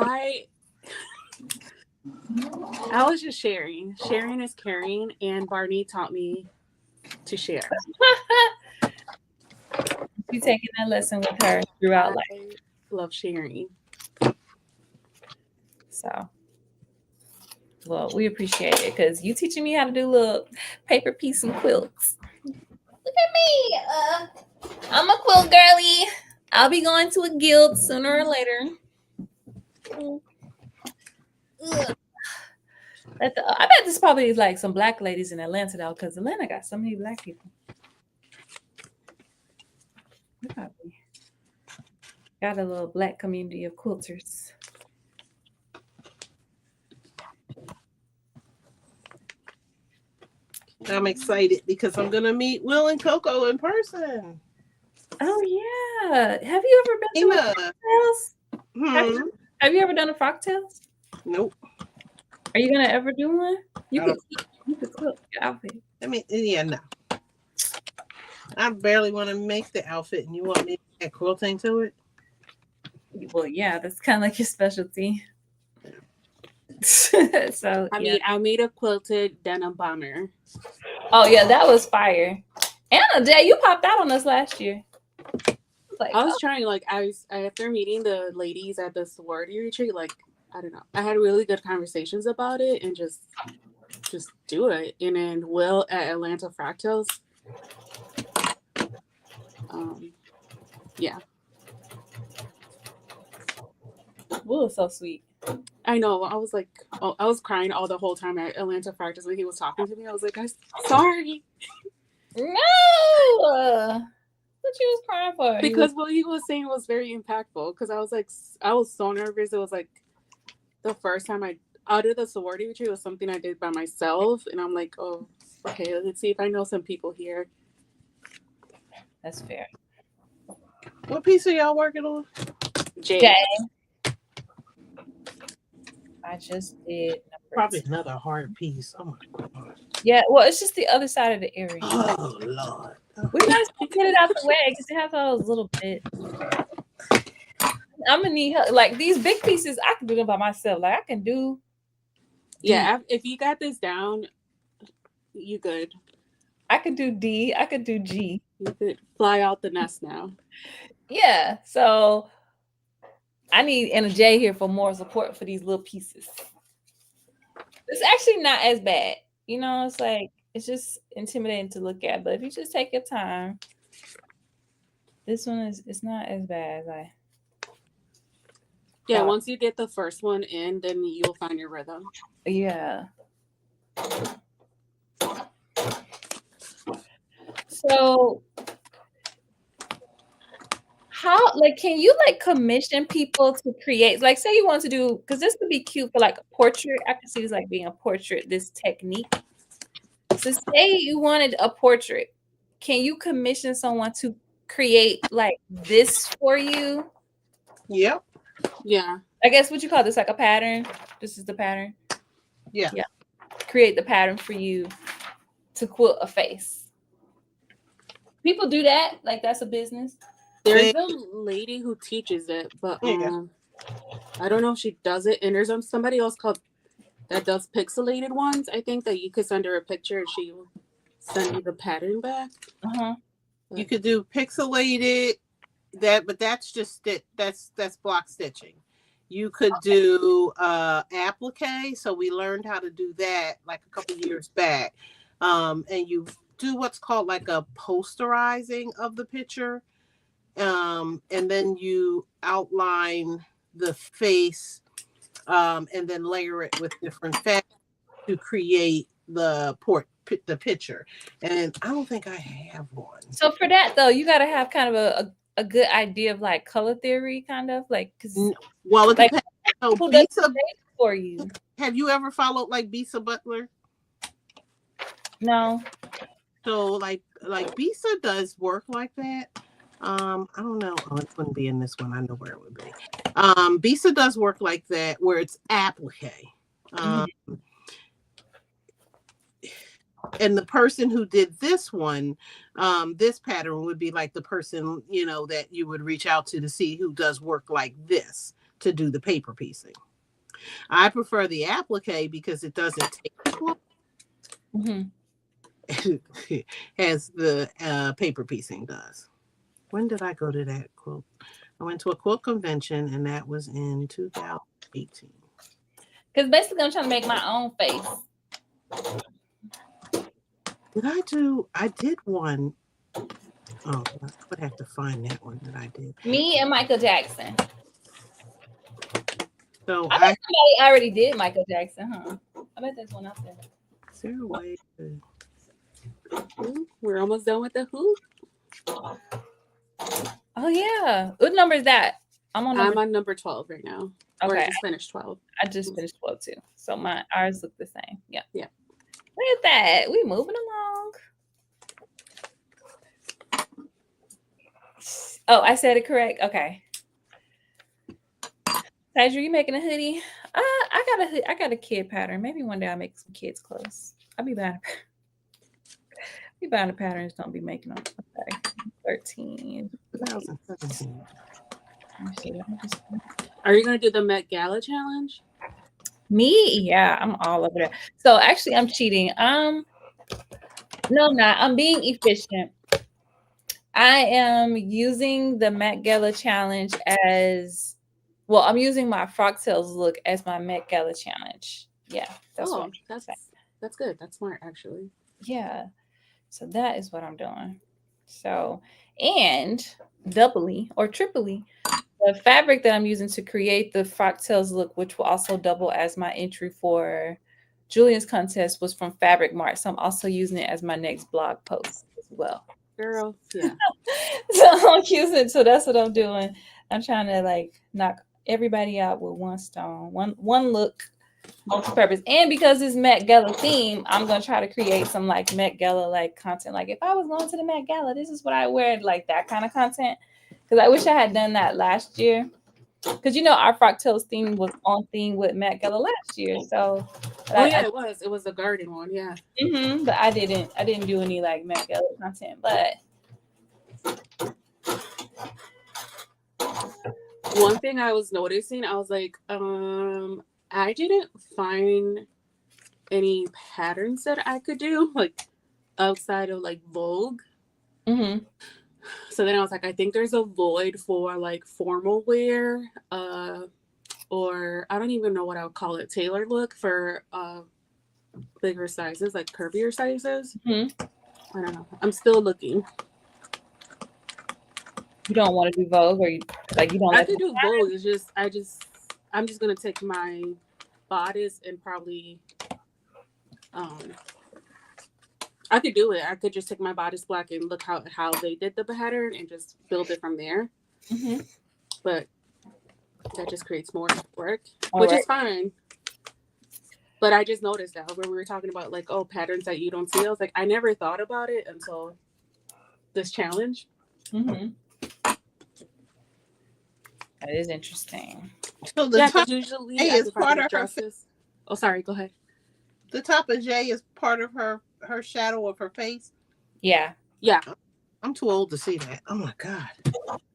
I was just sharing. Sharing is caring, and Barney taught me to share. You taking that lesson with her throughout life. I love sharing. So, well, we appreciate it because you teaching me how to do little paper piece and quilts. Look at me. I'm a quilt girly. I'll be going to a guild sooner or later. I bet there's probably like some black ladies in Atlanta though, because Atlanta got so many black people. Got a little Black community of quilters. I'm excited because I'm gonna meet Will and Coco in person. Oh yeah. Have you ever been to a Frogtails? Have you ever done a Frogtails? Nope. Are you gonna ever do one? You could quilt your outfit. I mean, yeah, no. I barely want to make the outfit, and you want me to add quilting to it? Well, yeah, that's kind of like your specialty. So I mean, I made a quilted denim bomber. Oh yeah, that was fire. Anna, Dad, you popped out on us last year. Like, I was trying, like, after meeting the ladies at the sorority retreat, like, I don't know, I had really good conversations about it and just do it. And then Will at Atlanta Fractals, yeah. Will is so sweet. I know. I was like, I was crying all the whole time at Atlanta Fractals when he was talking to me. I was like, I'm sorry. No. What you was crying for? Because what he was saying was very impactful. Because I was so nervous. It was like the first time out of the sorority retreat, was something I did by myself. And I'm like, oh, okay, let's see if I know some people here. That's fair. What piece are y'all working on? Jay. I just did probably another hard piece. Oh my God. Yeah, well, it's just the other side of the area. Oh Lord. We gotta get it out the way because it has all those little bits. I'm gonna need help. Like these big pieces, I can do them by myself. Like I can do. Yeah, if you got this down, you good. I could do D. I could do G. You could fly out the nest now. Yeah. So I need Anna J here for more support for these little pieces. It's actually not as bad. You know, it's like it's just intimidating to look at. But if you just take your time, this one it's not as bad as I. Yeah, once you get the first one in, then you'll find your rhythm. Yeah. So how, like, can you like commission people to create, like, say you want to do, because this would be cute for like a portrait. I can see this like being a portrait, this technique. So say you wanted a portrait, can you commission someone to create like this for you? Yep. Yeah. I guess what you call this, like a pattern. This is the pattern. Yeah. Yeah. Create the pattern for you to quilt a face. People do that, like that's a business. There's a lady who teaches it, but I don't know if she does it. And there's somebody else that does pixelated ones. I think that you could send her a picture and she will send you the pattern back. You could do pixelated, but that's just it. That's block stitching. You could do applique. So we learned how to do that like a couple years back. And you do what's called like a posterizing of the picture. And then you outline the face and then layer it with different fabrics to create the picture. And I don't think I have one. So for that though, you got to have kind of a good idea of like color theory, kind of like, because well, it depends. So who does it for you? Have you ever followed like Bisa Butler? No. So like Bisa does work like that. I don't know. Oh, it wouldn't be in this one. I know where it would be. Bisa does work like that, where it's applique. And the person who did this one, this pattern would be like the person, you know, that you would reach out to see who does work like this to do the paper piecing. I prefer the applique because it doesn't take long as the paper piecing does. When did I go to that quilt? I went to a quilt convention, and that was in 2018. Because basically, I'm trying to make my own face. I did one. Oh, I would have to find that one that I did. Me and Michael Jackson. So I bet somebody already did Michael Jackson, huh? I bet there's one out there. Is there a way to... We're almost done with the hoop. Oh yeah. What number is that? I'm on I'm on number 12 right now. Or I okay. just finished 12. I just finished 12 too. So ours look the same. Yeah. Yeah. Look at that. We moving along. Oh, I said it correct. Okay. Sandra, you making a hoodie? I got a kid pattern. Maybe one day I'll make some kids clothes. I'll be buying the patterns, don't be making them. Okay. 13. 2017. Let me see. Are you gonna do the Met Gala challenge? Me? Yeah, I'm all over that. So actually I'm cheating. No, I'm not. I'm being efficient. I am using the Met Gala challenge as well. I'm using my Frocktails look as my Met Gala challenge. Yeah, that's what I'm trying to say. That's good. That's smart, actually. Yeah, so that is what I'm doing. So, and doubly or triply, the fabric that I'm using to create the Frocktails look, which will also double as my entry for Julian's contest, was from Fabric Mart. So I'm also using it as my next blog post as well. Girl, yeah. So I'm using it. So that's what I'm doing. I'm trying to like knock everybody out with one stone, one look, multi-purpose. And because it's Met Gala theme, I'm gonna try to create some like Met Gala like content. Like if I was going to the Met Gala, this is what I wear, like that kind of content. Because I wish I had done that last year. Because our Frocktails theme was on theme with Met Gala last year. So it was. It was the garden one, yeah. But I didn't do any like Met Gala content. But one thing I was noticing, I was like, I didn't find any patterns that I could do like outside of like Vogue. So then I was like, I think there's a void for like formal wear, or I don't even know what I would call it, tailor look for bigger sizes, like curvier sizes. I don't know. I'm still looking. You don't want to do Vogue, or you don't? I could do Vogue. It's just I'm just gonna take my bodice and probably I could do it. I could just take my bodice block and look how they did the pattern and just build it from there. But that just creates more work, which is fine. But I just noticed that when we were talking about like, patterns that you don't see, I was like, I never thought about it until this challenge. That is interesting. So the top usually J is part of dresses. Oh, sorry. Go ahead. The top of J is part of her shadow of her face. Yeah. I'm too old to see that. Oh my god.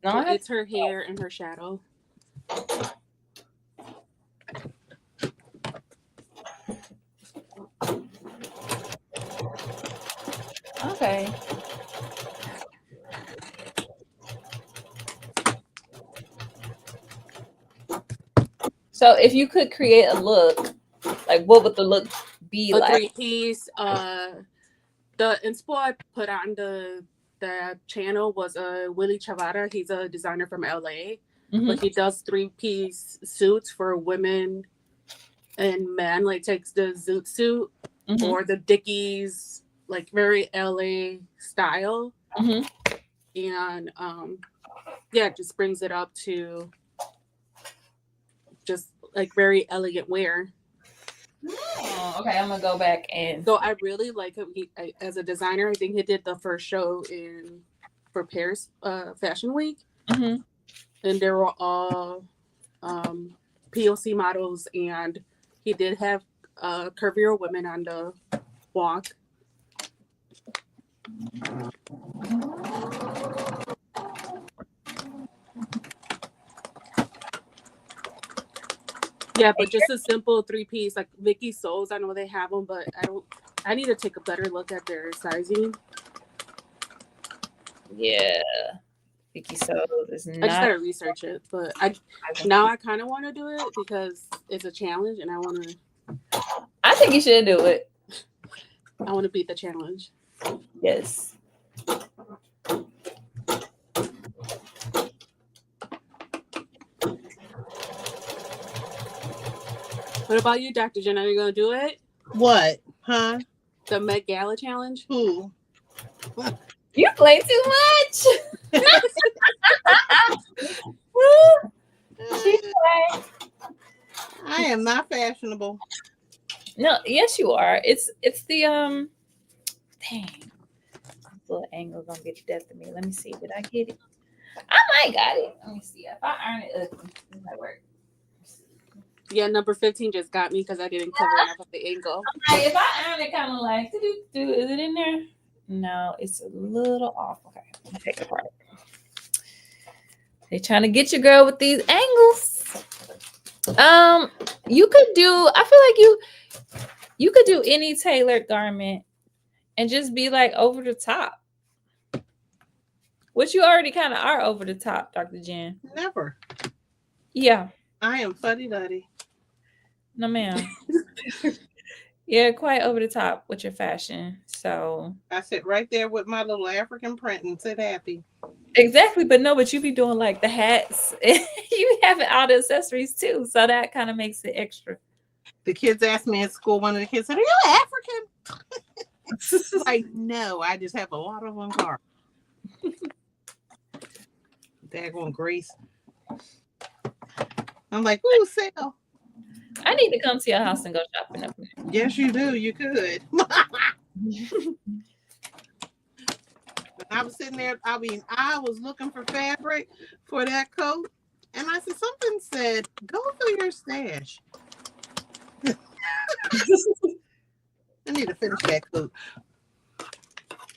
No, it's her hair and her shadow. Okay. So if you could create a look, like what would the look be like? A 3-piece. The inspo I put on the channel was Willie Chavara. He's a designer from LA. But he does 3-piece suits for women and men, like takes the zoot suit or the Dickies, like very LA style. And just brings it up to just like very elegant wear. Oh, okay, I'm gonna go back and. So I really like him. As a designer, I think he did the first show for Paris Fashion Week, and they were all POC models, and he did have curvier women on the walk. Yeah, but just a simple 3-piece, like Vicky Souls. I know they have them, but I need to take a better look at their sizing. Yeah, Vicky Souls is not. I just gotta research it, but I kind of want to do it because it's a challenge, and I think you should do it. I want to beat the challenge. Yes. What about you, Dr. Jen? Are you going to do it? What? Huh? The Met Gala challenge? Who? You play too much. I am not fashionable. No, yes, you are. It's the dang. This little angle gonna get the death of me. Let me see. Did I get it? I might got it. Let me see. If I iron it ugly, it might work. Yeah, number 15 just got me because I didn't cover enough of the angle. Like, if I iron it kind of like, is it in there? No, it's a little off. Okay, let me take it apart. They trying to get you, girl, with these angles. You could do. I feel like you could do any tailored garment and just be like over the top. Which you already kind of are over the top, Dr. Jen. Never. Yeah. I am fuddy-duddy. No, ma'am. Yeah, quite over the top with your fashion. So I sit right there with my little African print and sit happy. exactly, but you be doing like the hats. You have all the accessories too, so that kind of makes it extra. The kids asked me at school. One of the kids said, "Are you African?" Like, no, I just have a lot of them car. Daggone Grace. I'm like, ooh, sale. I need to come to your house and go shopping up there. Yes, you do. You could. I was sitting there. I was looking for fabric for that coat, and I said, something said, go through your stash. I need to finish that coat.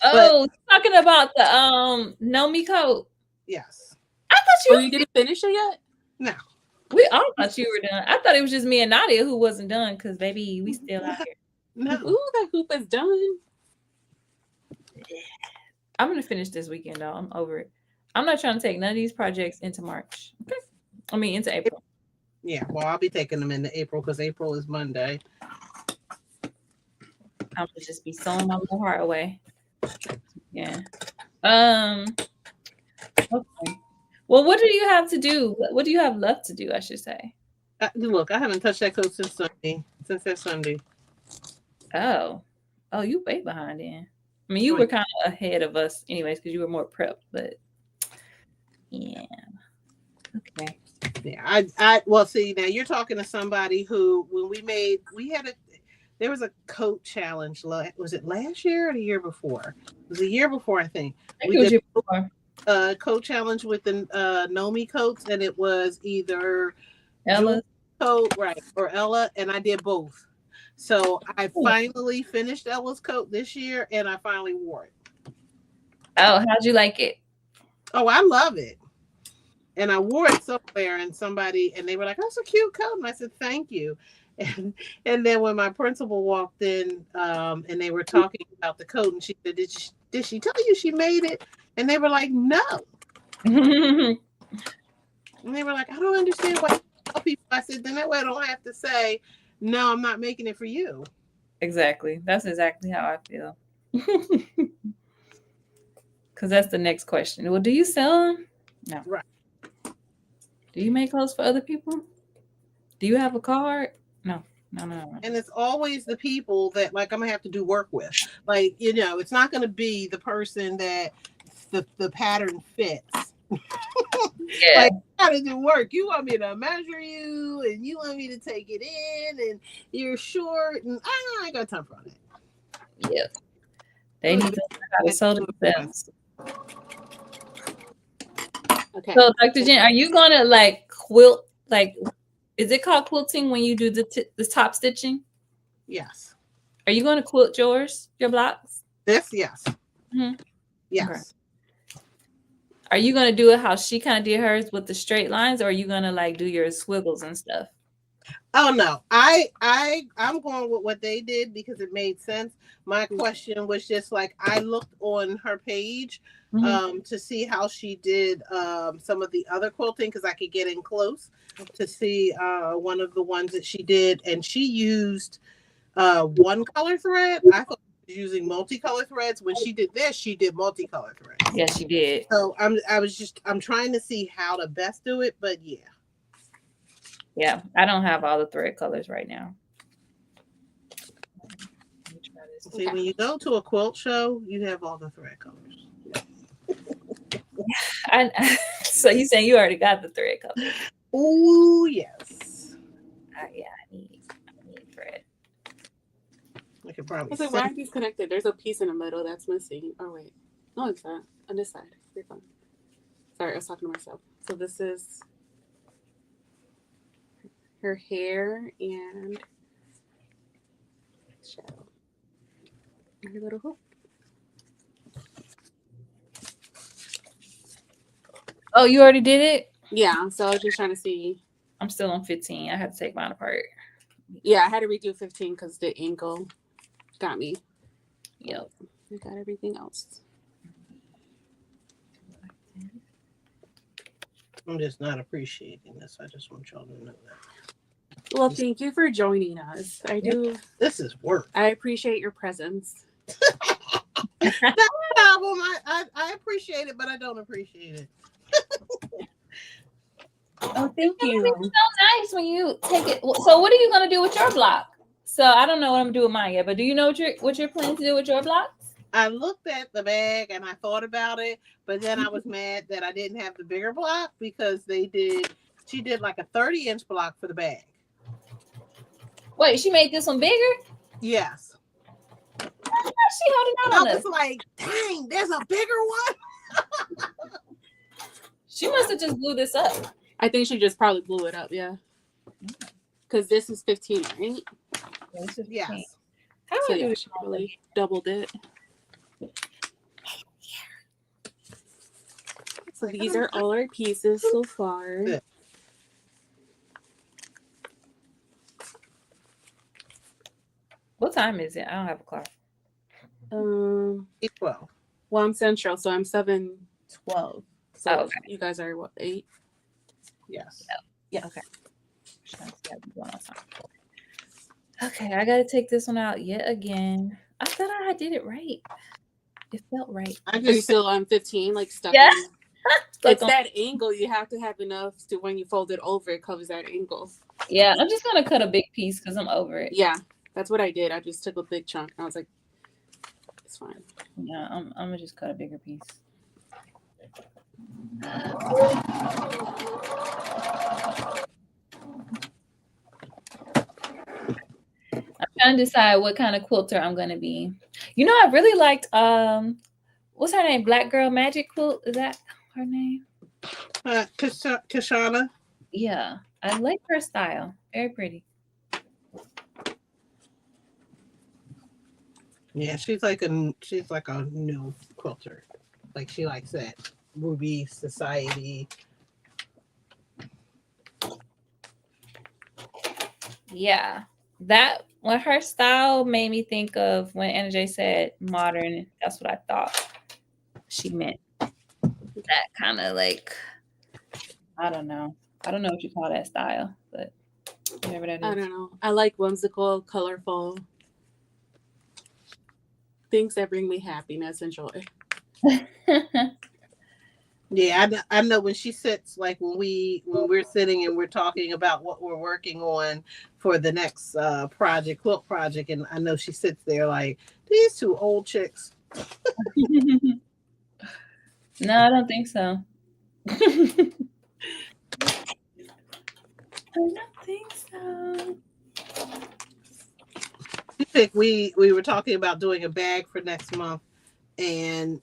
Oh, talking about the Nomi coat. Yes. I thought you didn't finish it yet? No. We all thought you were done. I thought it was just me and Nadia who wasn't done because baby, we still out here. No. Ooh, that hoop is done. I'm gonna finish this weekend though. I'm over it. I'm not trying to take none of these projects into March. Okay. I mean into April. Yeah, well, I'll be taking them into April because April is Monday. I'm gonna just be sewing my little heart away. Yeah. Okay. Well, what do you have to do? What do you have left to do? I should say. Look, I haven't touched that coat since that Sunday. Oh, you way behind then. I mean, you were kind of ahead of us, anyways, because you were more prepped. But yeah. Okay. Yeah, well, see, now you're talking to somebody who, when there was a coat challenge. Was it last year or the year before? It was a year before, I think. We did a coat challenge with the Nomi coats, and it was either Ella coat, right, or Ella, and I did both. So I finally finished Ella's coat this year, and I finally wore it. Oh, how'd you like it? Oh, I love it. And I wore it somewhere, and they were like, "That's a cute coat," and I said, "Thank you." And then when my principal walked in, and they were talking about the coat, and she said, "Did she tell you she made it?" And they were like, "No." And they were like, "I don't understand why you tell people." I said, "Then that way I don't have to say, no, I'm not making it for you." Exactly. That's exactly how I feel. Because that's the next question. Well, do you sell them? No. Right. Do you make clothes for other people? Do you have a card? No. And it's always the people that, like, I'm gonna have to do work with. Like, it's not gonna be the person that the pattern fits. Yeah. Like, I gotta do work. You want me to measure you, and you want me to take it in, and you're short, and I ain't got time for that. Yeah. They need to learn how to sew themselves. Okay. So, Dr. Jen, are you gonna like quilt? Like, is it called quilting when you do the top stitching? Yes. Are you gonna quilt your blocks? This, yes. Mm-hmm. Yes. Okay. Are you gonna do it how she kind of did hers with the straight lines, or are you gonna like do your squiggles and stuff? Oh no, I'm going with what they did because it made sense. My question was just like, I looked on her page to see how she did some of the other quilting because I could get in close to see one of the ones that she did, and she used one color thread. I thought she was using multicolor threads. When she did this, she did multicolor threads. Yes, she did. So I'm trying to see how to best do it, but yeah. Yeah, I don't have all the thread colors right now. See, when you go to a quilt show, you have all the thread colors. So you saying you already got the thread colors? Oh yes. Yeah, I need thread. I could probably I was like, why aren't these connected? There's a piece in the middle that's missing. Oh wait, no, it's not on this side. You're fine. Sorry, I was talking to myself. So this is her hair and shadow. And her little hoop. Oh, you already did it? Yeah, so I was just trying to see. I'm still on 15. I had to take mine apart. Yeah, I had to redo 15 because the ankle got me. Yep. I got everything else. I'm just not appreciating this. I just want y'all to know that. Well, thank you for joining us. I do. This is work. I appreciate your presence. That album, I appreciate it, but I don't appreciate it. Oh, thank you. It's so nice when you take it. So, what are you gonna do with your block? So, I don't know what I'm gonna do with mine yet, but do you know what you're planning to do with your blocks? I looked at the bag and I thought about it, but then I was mad that I didn't have the bigger block because she did like a 30-inch block for the bag. Wait, she made this one bigger? Yes. How's she holding out on I us? was like, dang, there's a bigger one. She must have just blew this up. I think she just probably blew it up, yeah. Because this is 15, right? Yes. How So do yeah, you she probably doubled it. So these are all our pieces so far. Good. What time is it? I don't have a clock. 12. Well, I'm Central, so I'm 7:12. So okay. you guys are what, 8? Yes. Yeah. Okay. Okay, I gotta take this one out yet again. I thought I did it right. It felt right. Are you still on 15, like stuck? Yeah. It's that angle. You have to have enough to when you fold it over, it covers that angle. Yeah, I'm just gonna cut a big piece because I'm over it. Yeah, that's what I did. I just took a big chunk. I was like, it's fine. Yeah, I'm gonna just cut a bigger piece. I'm trying to decide what kind of quilter I'm gonna be. You know, I really liked what's her name? Black Girl Magic Quilt. Is that her name? Kashana. Yeah, I like her style. Very pretty. Yeah, she's like a new quilter. Like she likes that Ruby Society. Yeah, that when her style made me think of when Anna J said modern. That's what I thought she meant. That kind of like, I don't know what you call that style, but whatever that is. I don't know. I like whimsical, colorful things that bring me happiness and joy. Yeah, I know when she sits, like when we're sitting and we're talking about what we're working on for the next quilt project, and I know she sits there like, these two old chicks. No, I don't think so. I don't think so. We were talking about doing a bag for next month, and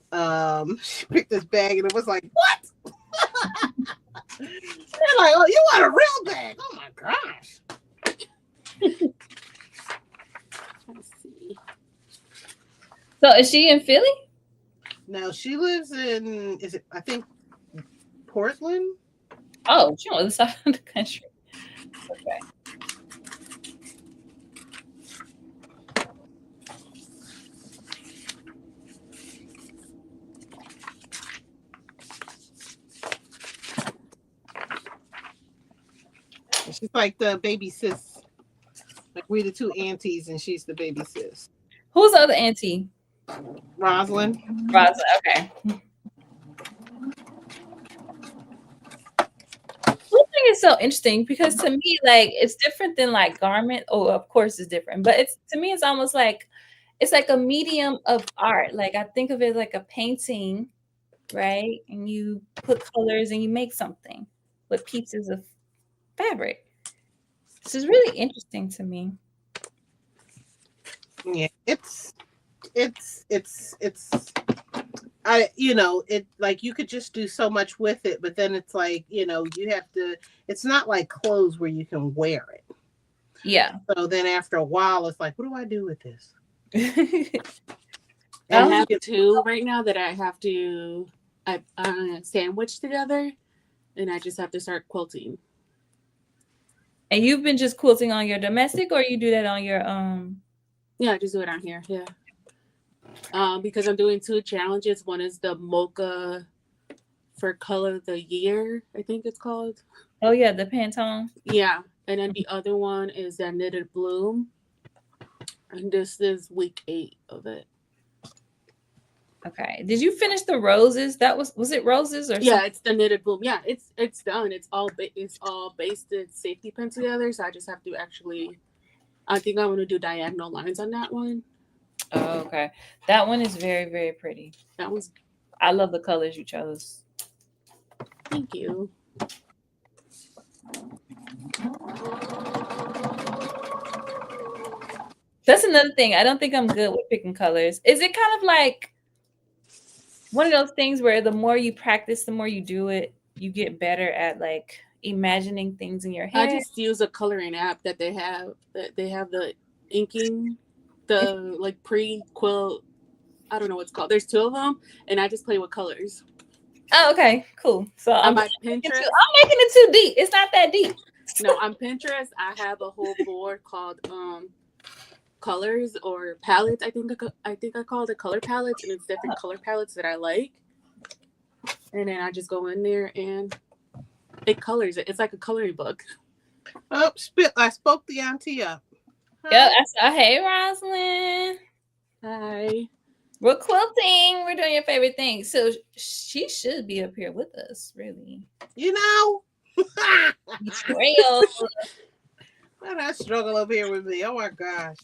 she picked this bag and it was like, what? They're like, oh, you want a real bag? Oh my gosh. Let's see. So is she in Philly? No, she lives in, I think Portland? Oh, she's on the other side of the country. Okay. She's like the baby sis. Like we the two aunties and she's the baby sis. Who's the other auntie? Rosalind. Okay. Quilting is so interesting because to me, like, it's different than like garment. Oh, of course it's different, but to me, it's almost like it's like a medium of art. Like I think of it like a painting, right? And you put colors and you make something with pieces of fabric. This is really interesting to me. Yeah, it's it like you could just do so much with it, but then it's like, you have to, it's not like clothes where you can wear it. Yeah. So then after a while, it's like, what do I do with this? I have two right now that I have to sandwich together, and I just have to start quilting. And you've been just quilting on your domestic, or you do that on your Yeah, I just do it on here. Yeah. Because I'm doing two challenges. One is the mocha for color of the year, I think it's called. Oh yeah, the Pantone. Yeah. And then the other one is that knitted bloom. And this is week 8 of it. Okay. Did you finish the roses? That was it roses or yeah, something? it's the knitted bloom. Yeah, it's done. It's all basted safety pin together. So I just have to actually, I think I'm gonna do diagonal lines on that one. Oh, okay. That one is very, very pretty. That one's. I love the colors you chose. Thank you. That's another thing. I don't think I'm good with picking colors. Is it kind of like one of those things where the more you practice, the more you do it, you get better at like imagining things in your head? I just use a coloring app that they have. They have the inking, the like pre-quilt. I don't know what it's called. There's 2 of them, and I just play with colors. Oh, okay, cool. So on my Pinterest, I'm making it too deep. It's not that deep. No, on Pinterest, I have a whole board called colors or palettes. I think I call it color palettes, and it's different color palettes that I like. And then I just go in there and it colors it. It's like a coloring book. Oh, I spoke the auntie up. Yep, I saw. Hey, Rosalind. Hi. We're quilting. We're doing your favorite thing. So she should be up here with us, really. Betrayal. Why not struggle up here with me? Oh my gosh.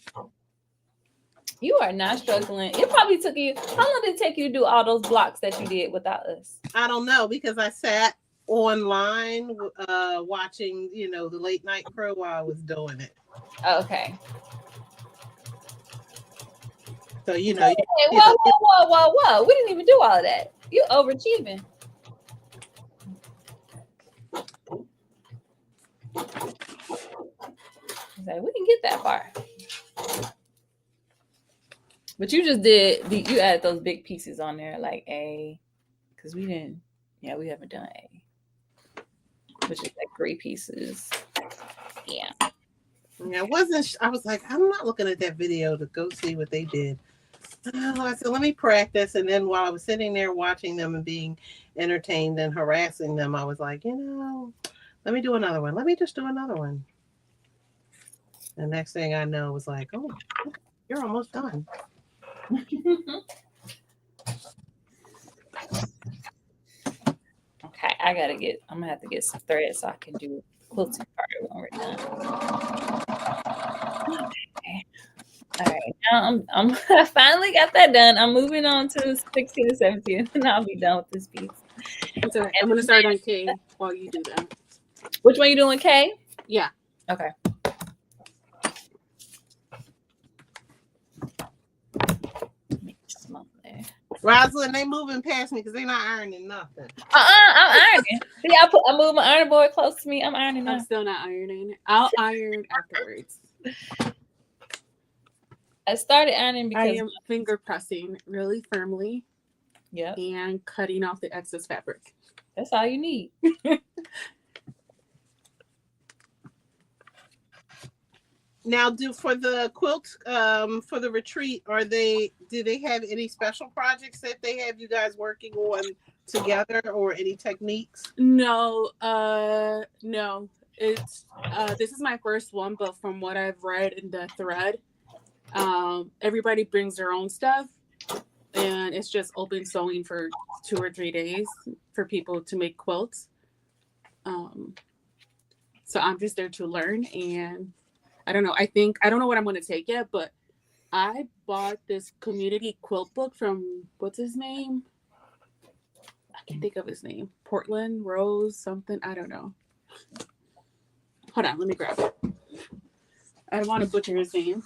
You are not struggling. It probably took you. How long did it take you to do all those blocks that you did without us? I don't know, because I sat online watching, the late night crew while I was doing it. Okay. So whoa. We didn't even do all of that. You overachieving. Like, we didn't get that far. But you just did. You added those big pieces on there, like A, because we didn't. Yeah, we haven't done A, which is like 3 pieces. Yeah. Yeah, I was like, I'm not looking at that video to go see what they did. I said, let me practice. And then while I was sitting there watching them and being entertained and harassing them, I was like, let me do another one. Let me just do another one. The next thing I know was like, oh, you're almost done. Okay, I'm gonna have to get some thread so I can do the quilting part when we're done. Okay. All right, now I'm I finally got that done. I'm moving on to 16 and 17, and I'll be done with this piece. It's all right. I'm gonna start on K while you do that. Which one you doing, K? Yeah. Okay. Rosalind, they moving past me because they're not ironing nothing. I'm ironing. See, I moved my iron board close to me. I'm ironing now. I'm still not ironing. I'll iron afterwards. I started ironing because I am finger pressing really firmly. Yeah. And cutting off the excess fabric. That's all you need. Now, for the quilt, for the retreat, do they have any special projects that they have you guys working on together, or any techniques? No. It's this is my first one, but from what I've read in the thread, everybody brings their own stuff, and it's just open sewing for 2 or 3 days for people to make quilts. So I'm just there to learn, and I don't know. I don't know what I'm going to take yet, but I bought this community quilt book from, what's his name? I can't think of his name. Portland Rose something. I don't know. Hold on, let me grab it. I don't want to butcher his name.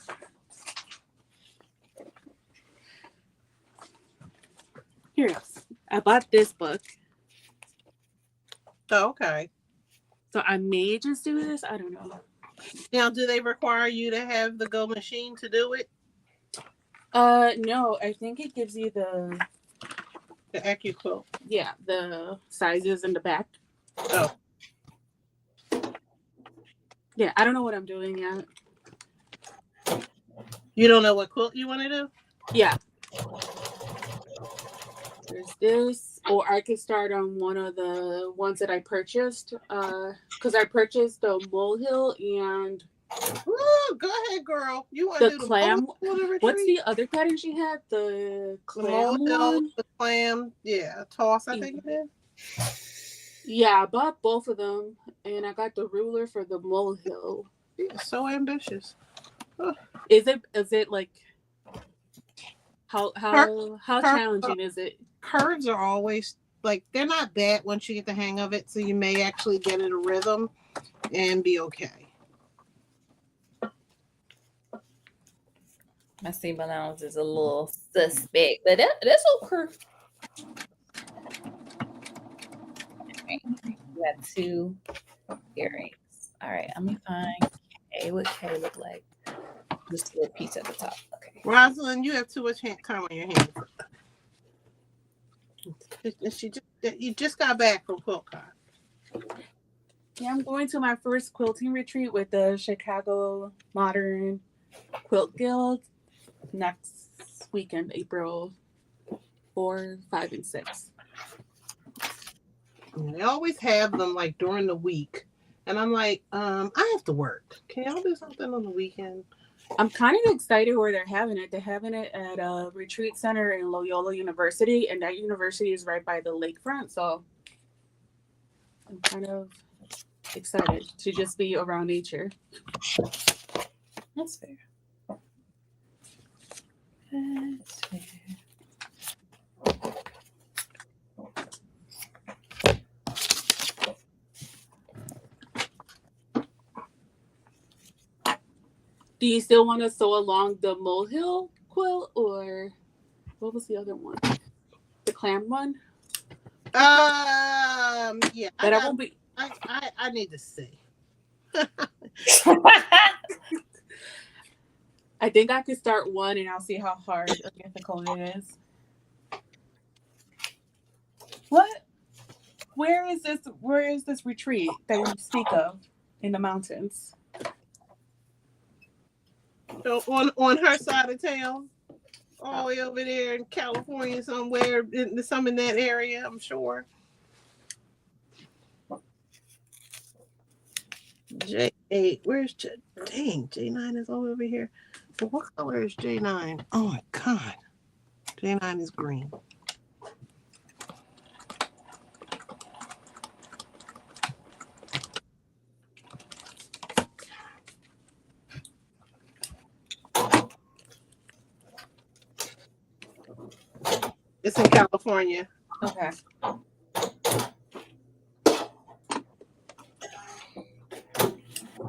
Here it is. I bought this book. Oh, okay. So I may just do this. I don't know. Now, do they require you to have the Go machine to do it? No, I think it gives you the AccuQuilt. Yeah, the sizes in the back. Oh. Yeah, I don't know what I'm doing yet. You don't know what quilt you want to do? Yeah. There's this, or I could start on one of the ones that I purchased. Because I purchased the molehill and Ooh, go ahead, girl. You want to do the clam. retreat? What's the other pattern she had? The clam one? The clam, yeah, toss, I think it is. Yeah, I bought both of them, and I got the ruler for the molehill. You're so ambitious. Oh. Is it like how challenging is it? Curves are always like, they're not bad once you get the hang of it, so you may actually get in a rhythm and be okay. My seam allowance is a little suspect, but that's okay. Okay. We got 2 earrings. All right, let me find K. What K look like? Just a little piece at the top. Okay. Rosalind, you have too much time on your hands. You just got back from QuiltCon. Yeah, I'm going to my first quilting retreat with the Chicago Modern Quilt Guild next weekend, April 4, 5, and 6. They always have them like during the week, and I'm like, I have to work. Can y'all do something on the weekend? I'm kind of excited where they're having it. They're having it at a retreat center in Loyola University, and that university is right by the lakefront. So I'm kind of excited to just be around nature. That's fair. That's fair. Do you still want to sew along the molehill quilt, or what was the other one? The clam one? Yeah. But I won't be. I need to see. I think I could start one, and I'll see how hard or difficult it is. What? Where is this? Where is this retreat that you speak of in the mountains? So on her side of town, all the way over there in California somewhere, some in that area, I'm sure. J8, where's dang, J9 is all over here. But what color is J9? Oh my God. J9 is green. It's in California. Okay.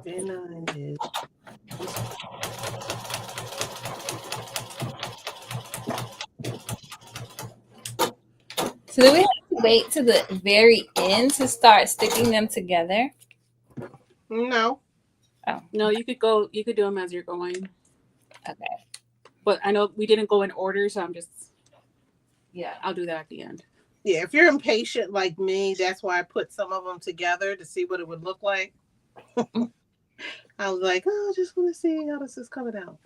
J9 is. So do we have to wait to the very end to start sticking them together? No. Oh. No, you could do them as you're going. Okay. But I know we didn't go in order, so Yeah. I'll do that at the end. Yeah, if you're impatient like me, that's why I put some of them together to see what it would look like. I was like, I just want to see how this is coming out.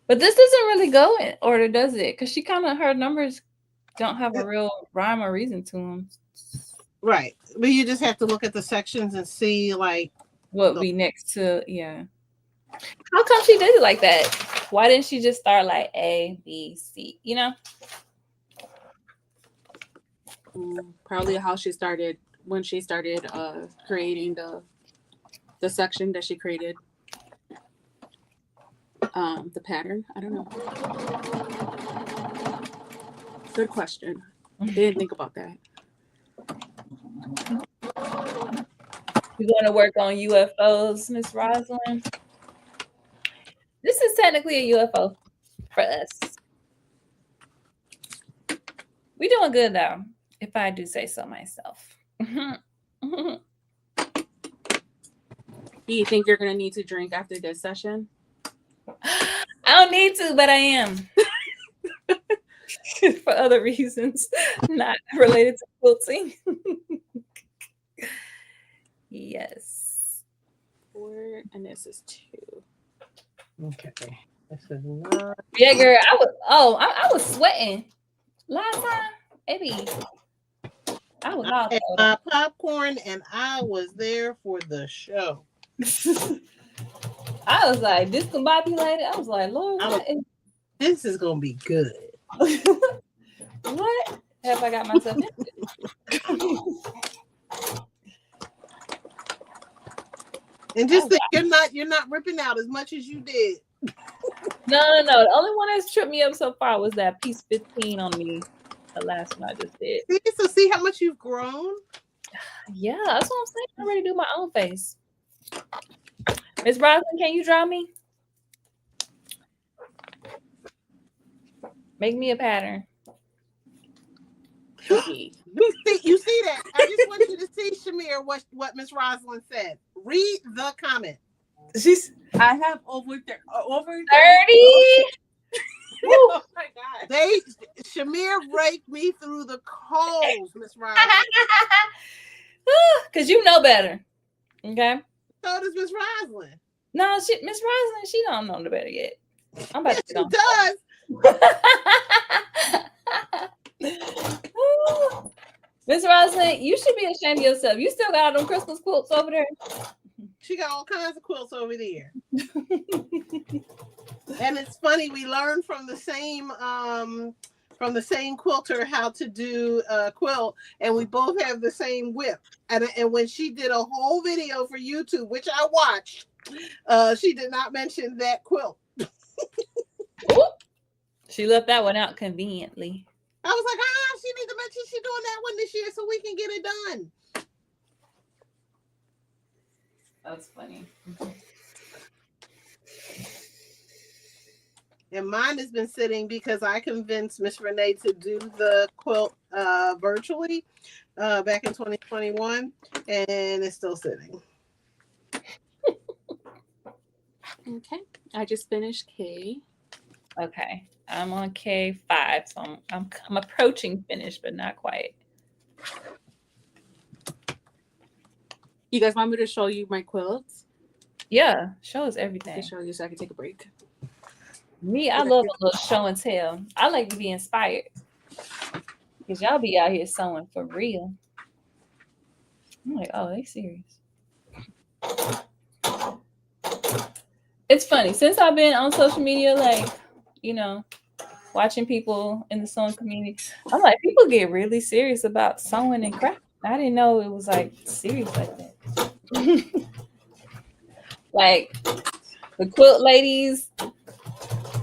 But this doesn't really go in order, does it? Because her numbers don't have a real rhyme or reason to them. Right. But you just have to look at the sections and see like what would be next to, yeah. How come she did it like that? Why didn't she just start like A, B, C, you know? Probably how she started when she started creating the section that she created. The pattern. I don't know. Good question. I didn't think about that. You're going to work on UFOs, Miss Rosalind. This is technically a UFO for us. We're doing good though, if I do say so myself. Do you think you're gonna need to drink after this session? I don't need to, but I am. For other reasons, not related to quilting. Yes. 4, and this is 2. Okay. This is not. Yeah, girl. I was sweating last time. Baby, I was all And my popcorn, and I was there for the show. I was like, discombobulated. I was like, Lord, This is gonna be good. What have I got myself into? And just think, you're not ripping out as much as you did. No. The only one that's tripped me up so far was that piece 15 on me. The last one I just did. So see how much you've grown? Yeah, that's what I'm saying. I'm ready to do my own face. Miss Roslyn, can you draw me? Make me a pattern. You see that? I just want you to see, Shamir, what Miss Rosalind said. Read the comment. I have over 30. Oh my God! Shamir raked me through the coals, Miss Rosalind. Because you know better. Okay. So does Miss Rosalind. No, Miss Rosalind, she don't know the better yet. I'm about to she does. Miss Rosalind, you should be ashamed of yourself. You still got all them Christmas quilts over there. She got all kinds of quilts over there. And it's funny, we learned from the same quilter how to do a quilt, and we both have the same whip. And when she did a whole video for YouTube, which I watched, she did not mention that quilt. She left that one out conveniently. I was like, she needs to mention she's doing that one this year so we can get it done. That's funny. And mine has been sitting because I convinced Miss Renee to do the quilt virtually back in 2021, and it's still sitting. Okay, I just finished K. Okay, I'm on K5, so I'm approaching finish, but not quite. You guys want me to show you my quilts? Yeah, show us everything. I can show you so I can take a break. Me, I love a little show and tell. I like to be inspired. Because y'all be out here sewing for real. I'm like, oh, they serious. It's funny. Since I've been on social media, like, watching people in the sewing community, I'm like, people get really serious about sewing and crafting. I didn't know it was like serious like that. Like the quilt ladies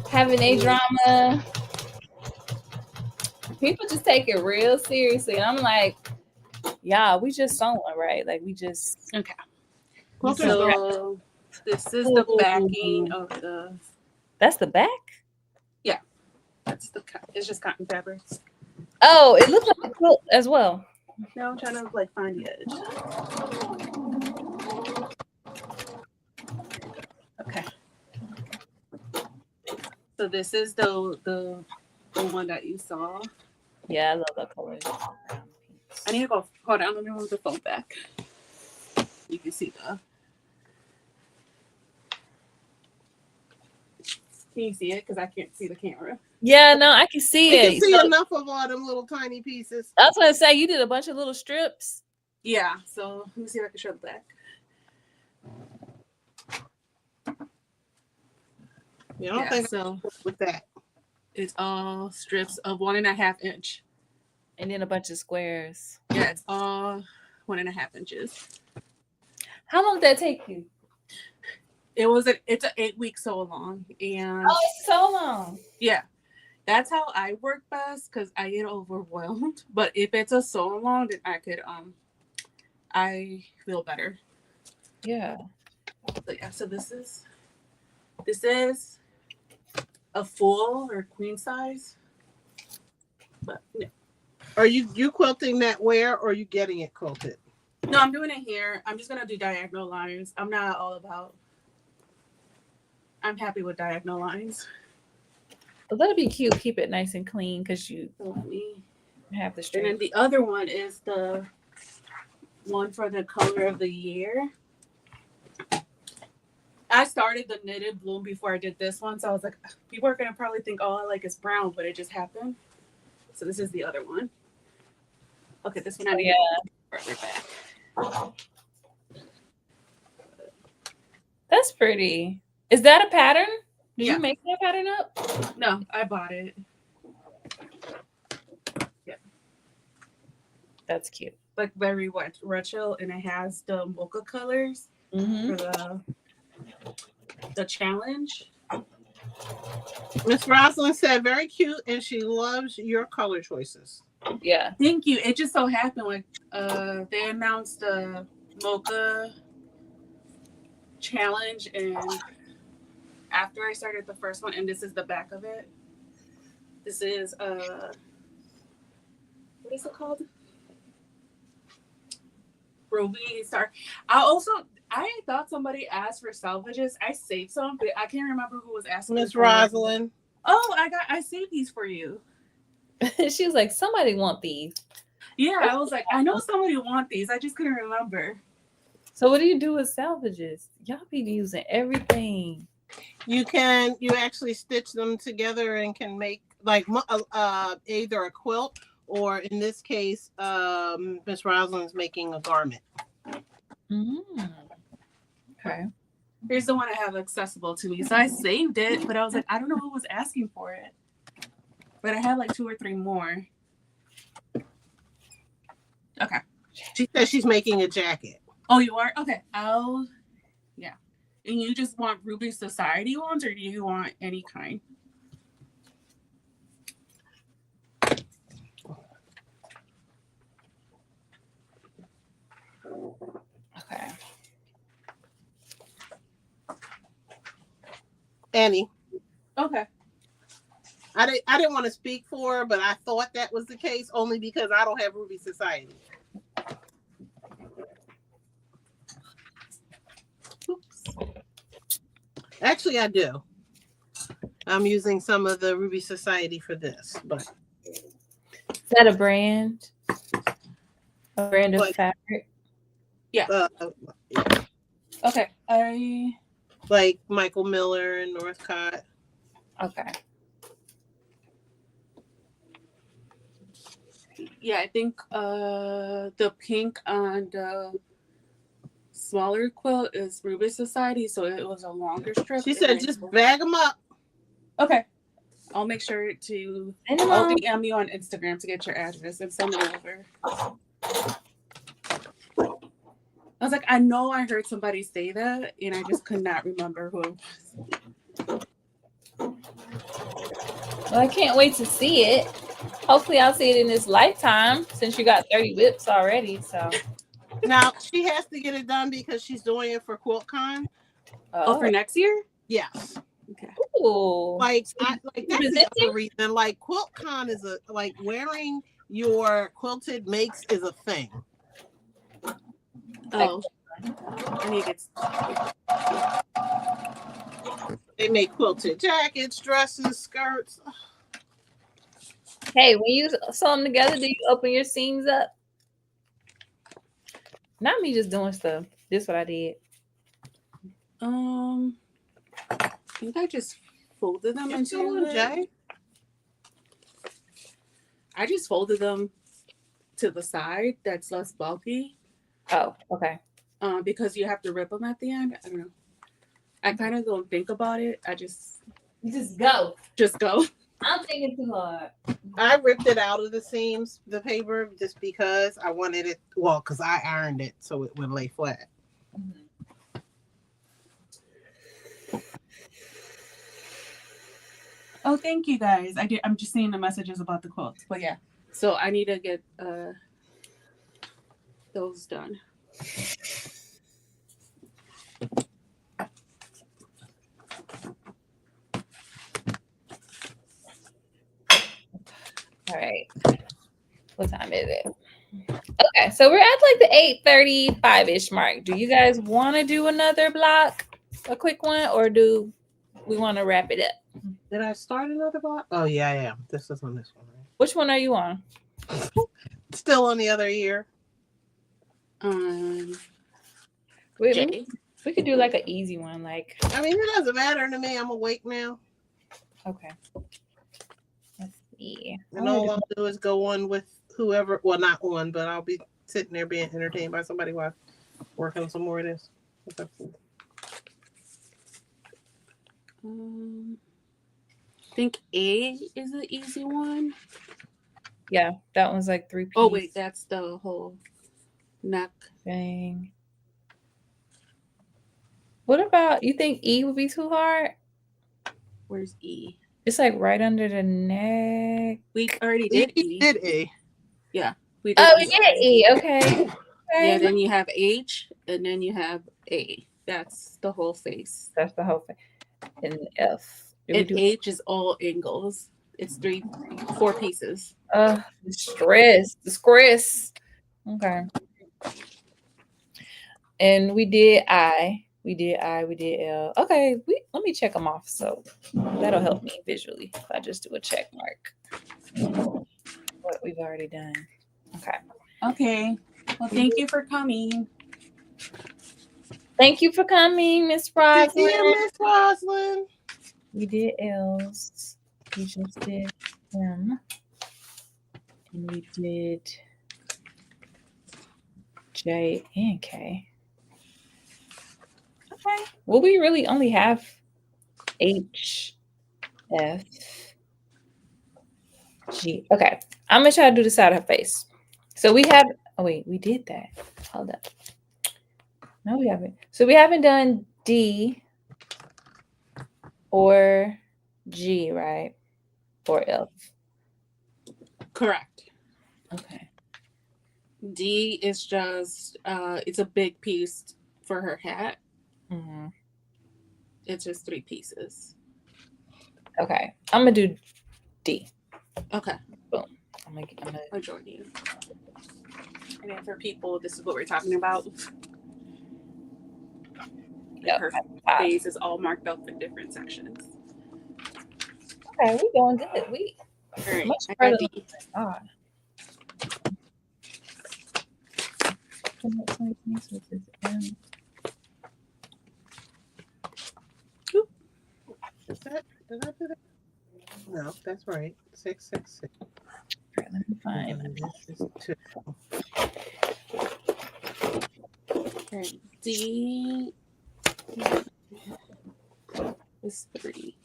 having a drama. People just take it real seriously. And I'm like, yeah, we just sewing, right? Like we just okay. So this is the backing of the. That's the back? Yeah. It's just cotton fabrics. Oh, it looks like a quilt as well. No, I'm trying to find the edge. Okay. So this is the one that you saw. Yeah, I love that color. I need to go. Hold on, let me move the phone back. You can see the. Can you see it? Because I can't see the camera. Yeah, no, I can see it. You can see enough of all them little tiny pieces. I was going to say, you did a bunch of little strips. Yeah, so let me see if I can show the back. You don't think so with that? It's all strips of 1.5 inch. And then a bunch of squares. Yeah, it's all 1.5 inches. How long did that take you? It's an 8-week sew along, and it's so long. Yeah, that's how I work best because I get overwhelmed. But if it's a sew along, then I feel better. Yeah. So this is a full or queen size. But no. Are you quilting that where, or are you getting it quilted? No, I'm doing it here. I'm just gonna do diagonal lines. I'm not all about. I'm happy with diagonal lines. Well, that'll be cute. Keep it nice and clean because you So let me have the And straight. then the other one is the one for the color of the year. I started the knitted bloom before I did this one, so I was like, people are gonna probably think all I like is brown, but it just happened. So this is the other one. Okay, this one I need further back. That's pretty. Is that a pattern? Did Yeah. you make that pattern up? No, I bought it. Yeah. That's cute. Like very retro, and it has the mocha colors for the challenge. Miss Rosalind said very cute, and she loves your color choices. Yeah. Thank you. It just so happened like they announced the mocha challenge, and after I started the first one, and this is the back of it. This is what is it called? Ruby Star. I thought somebody asked for salvages. I saved some, but I can't remember who was asking. Miss Rosalind. Oh, I saved these for you. She was like, somebody want these. Yeah, I was like, I know somebody want these. I just couldn't remember. So what do you do with salvages? Y'all be using everything. You actually stitch them together and can make like either a quilt, or in this case, Miss Rosalind's making a garment. Okay. Here's the one I have accessible to me. So I saved it, but I was like, I don't know who was asking for it. But I have like 2 or 3 more. Okay. She says she's making a jacket. Oh, you are? Okay. Yeah. And you just want Ruby Society ones, or do you want any kind? Okay. Annie. Okay. I didn't want to speak for her, but I thought that was the case only because I don't have Ruby Society. Oops. Actually, I do. I'm using some of the Ruby Society for this, but is that a brand? A brand of fabric? Yeah. Yeah. Okay. I like Michael Miller and Northcott. Okay. Yeah, I think the pink on the smaller quilt is Ruby Society, so it was a longer strip. She said just bag them up. Okay. I'll make sure to I'll DM you on Instagram to get your address and send it over. I was like, I know I heard somebody say that, and I just could not remember who it was. Well, I can't wait to see it. Hopefully I'll see it in this lifetime since you got 30 whips already. So now she has to get it done because she's doing it for QuiltCon. Oh, for next year? Yes. Okay. Ooh. That's the other reason. Like QuiltCon is wearing your quilted makes is a thing. Oh. I need to get... They make quilted jackets, dresses, skirts. Hey, when you sew them together, do you open your seams up? Not me just doing stuff. This is what I did. I think I just folded them into it. I just folded them to the side. That's less bulky. Oh, okay. Because you have to rip them at the end. I don't know. I kind of don't think about it. I just go. Just go. I'm thinking too hard. I ripped it out of the seams, the paper, just because I wanted it. Well, because I ironed it so it would lay flat. Mm-hmm. Oh, thank you guys. I'm just seeing the messages about the quilts, but yeah. So I need to get those done. All right. What time is it? Okay, so we're at like the 8:35-ish mark. Do you guys want to do another block, a quick one, or do we want to wrap it up? Did I start another block? Oh yeah, I am. This is on this one, right? Which one are you on? Still on the other ear. We could do like an easy one, like. I mean, it doesn't matter to me. I'm awake now. Okay. Let's see. And all I'll do is go on with whoever. Well, not on, but I'll be sitting there being entertained by somebody while I work on some more of this. I think A is an easy one. Yeah, that one's like 3 pieces. Oh wait, that's the whole neck thing. What about, you think E would be too hard? Where's E? It's like right under the neck. We already did E. Did E. Yeah, we did. Oh, we did E. Okay. Yeah, then you have H, and then you have A. That's the whole face. That's the whole thing. And F. And H is all angles. It's 4 pieces. The stress. Okay. And we did I. We did L. Okay, let me check them off. So that'll help me visually if I just do a check mark. What we've already done. Okay. Okay. Well, thank you for coming. Thank you for coming, Miss Roslyn. Thank you, Miss Roslyn. We did L's. We just did M. And we did J and K. Okay. Well, we really only have H, F, G. Okay. I'm going to try to do the side of her face. So we have, oh wait, we did that. Hold up. No, we haven't. So we haven't done D or G, right? Or F. Correct. Okay. D is just, it's a big piece for her hat. Mm-hmm. It's just 3 pieces. Okay. I'm going to do D. Okay. Boom. I'm gonna join you. And then for people, this is what we're talking about. Yep. Her face is all marked up in different sections. Okay, we're doing good. All right. Much I further got D. Did I do that? No, that's right. 666. Let me find. This is 2. Okay. D is 3.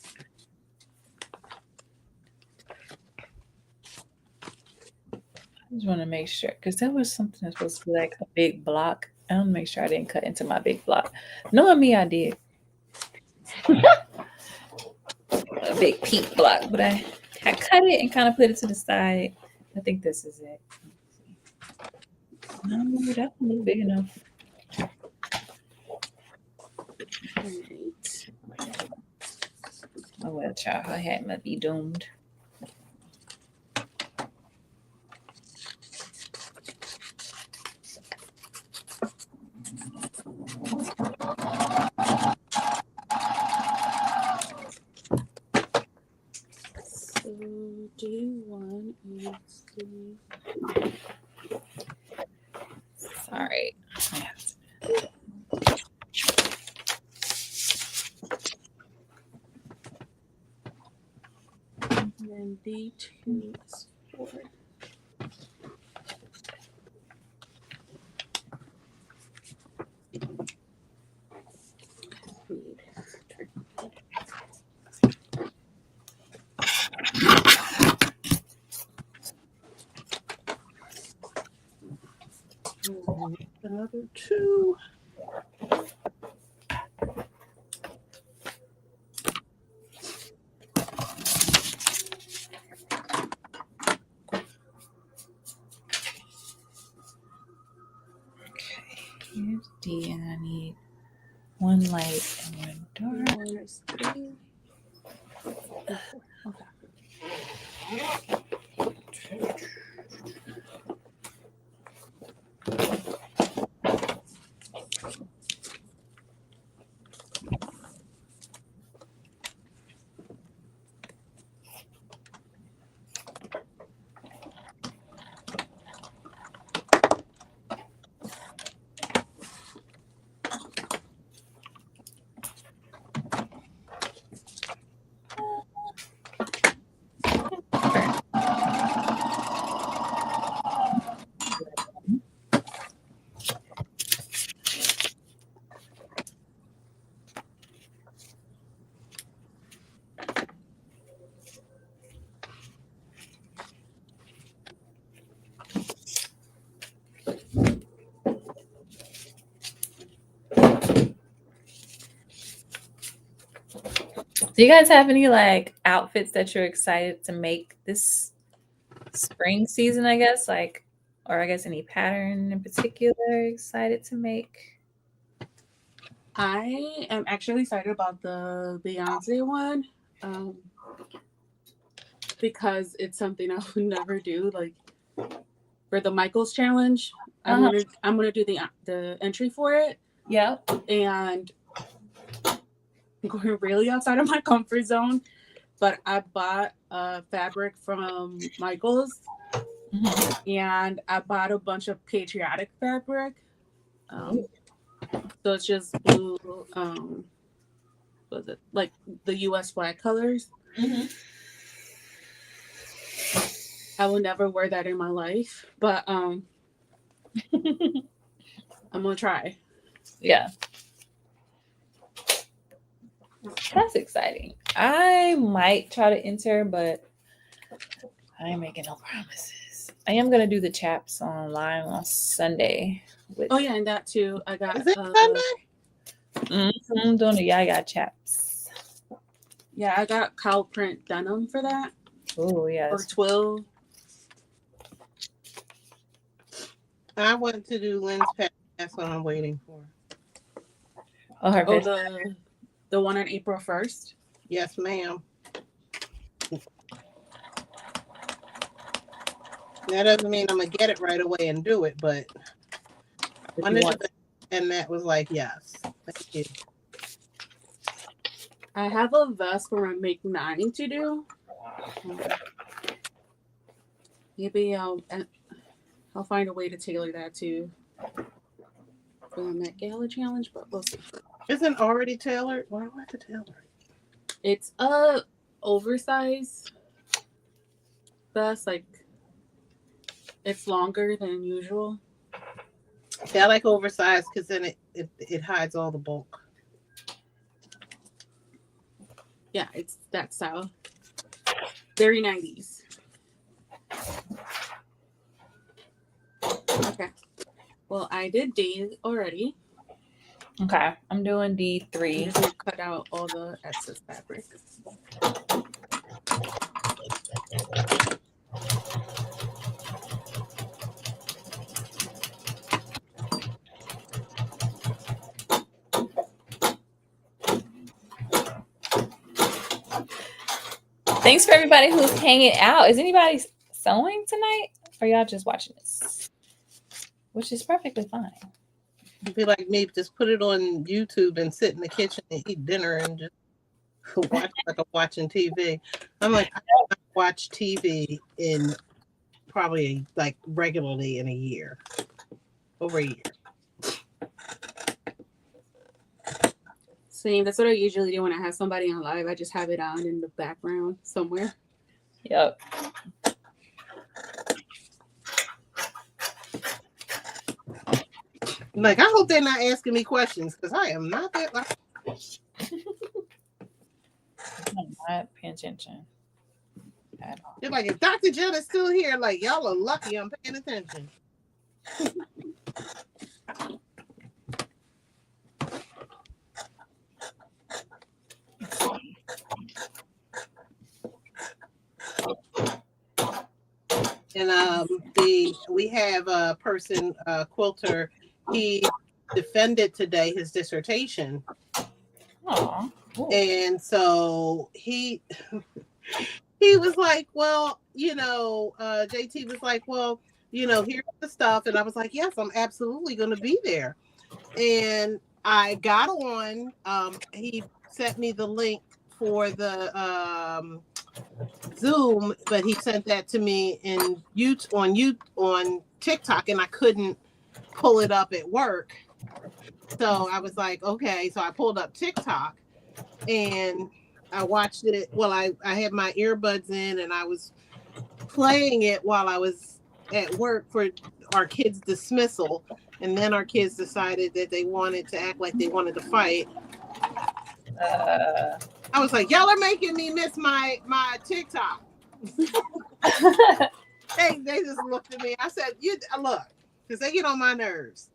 I just want to make sure, because there was something that's supposed to be like a big block. I want to make sure I didn't cut into my big block. Knowing me, I did. A big peak block, but I cut it and kind of put it to the side. I think this is it. No, that's not big enough. Right. Oh well, child, her hat might be doomed. D1 is 3. Sorry. And then D2 is 4. Another 2. Here's D, and I need 1 light and 1 dark. 1 is 3. Okay. Do you guys have any like outfits that you're excited to make this spring season, I guess? Like, or I guess any pattern in particular excited to make? I am actually excited about the Beyonce one, because it's something I would never do. Like for the Michaels challenge, I'm gonna do the entry for it. Yep. And I'm going really outside of my comfort zone. But I bought fabric from Michaels, and I bought a bunch of patriotic fabric. So it's just blue, was it like the U.S. flag colors? I will never wear that in my life, but I'm gonna try. Yeah. That's exciting. I might try to enter, but I ain't making no promises. I am gonna do the chaps online on Sunday. Oh yeah, and that too. I got. Is it Sunday? I'm doing the Yaga chaps. Yeah, I got cow print denim for that. Oh yeah. Or twill. I want to do Lynn's pattern. That's what I'm waiting for. Oh, her the one on April 1st? Yes, ma'am. That doesn't mean I'm gonna get it right away and do it, but and that was like, yes, thank you. I have a vest for my Make 9 to do. Maybe I'll find a way to tailor that too for the Met Gala challenge, but we'll see. Isn't already tailored? Why do I have to tailor it? It's a oversized vest, like it's longer than usual. Yeah, I like oversized because then it hides all the bulk. Yeah, it's that style. Very 90s. Okay. Well, I did D already. Okay, I'm doing D3. I'm just gonna cut out all the excess fabric. Thanks for everybody who's hanging out. Is anybody sewing tonight? Or y'all just watching this? Which is perfectly fine. Be like me, just put it on YouTube and sit in the kitchen and eat dinner and just watch like I'm watching TV. I'm like, I don't watch TV in probably like regularly in a year. Over a year. Same. That's what I usually do when I have somebody on live. I just have it on in the background somewhere. Yep. Like, I hope they're not asking me questions because I am not that. I'm not paying attention at all. You're like, if Dr. Jen is still here, like, y'all are lucky I'm paying attention. And we have a person, quilter. He defended today his dissertation. Aww. And so he he was like, well, JT was like, well, here's the stuff. And I was like, yes, I'm absolutely going to be there. And I got on. He sent me the link for the Zoom, but he sent that to me on TikTok, and I couldn't pull it up at work. So I was like, okay. So I pulled up TikTok and I watched it. Well, I had my earbuds in and I was playing it while I was at work for our kids' dismissal. And then our kids decided that they wanted to act like they wanted to fight. I was like, y'all are making me miss my TikTok. They just looked at me. I said, look, because they get on my nerves.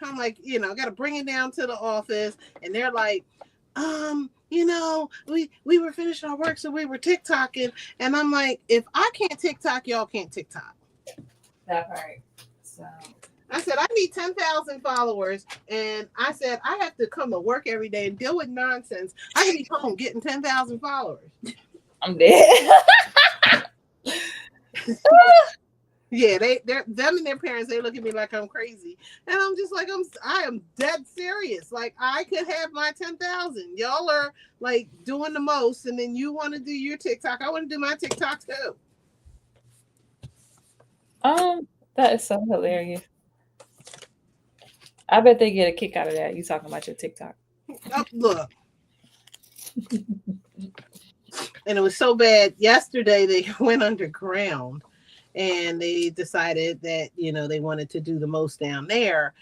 I'm like, got to bring it down to the office. And they're like, we were finishing our work, so we were TikToking. And I'm like, if I can't TikTok, y'all can't TikTok. That part. So I said, I need 10,000 followers. And I said, I have to come to work every day and deal with nonsense. I can be home getting 10,000 followers. I'm dead. Yeah, them and their parents, they look at me like I'm crazy. And I'm just like, I am dead serious. Like, I could have my 10,000. Y'all are like doing the most, and then you want to do your TikTok. I want to do my TikTok too. That is so hilarious. I bet they get a kick out of that. You talking about your TikTok. Oh, look. And it was so bad. Yesterday, they went underground. And they decided that, they wanted to do the most down there.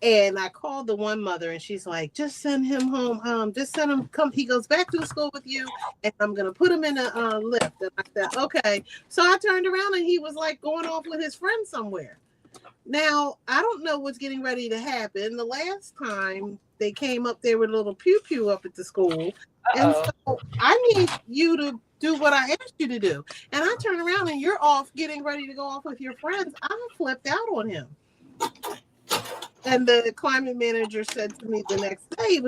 And I called the one mother and she's like, just send him home. Just send him, come. He goes back to school with you and I'm going to put him in a lift. And I said, okay. So I turned around and he was like going off with his friend somewhere. Now, I don't know what's getting ready to happen. The last time they came up there with a little pew-pew up at the school. And so I need you to do what I asked you to do. And I turn around and you're off getting ready to go off with your friends. I flipped out on him. And the climate manager said to me the next day,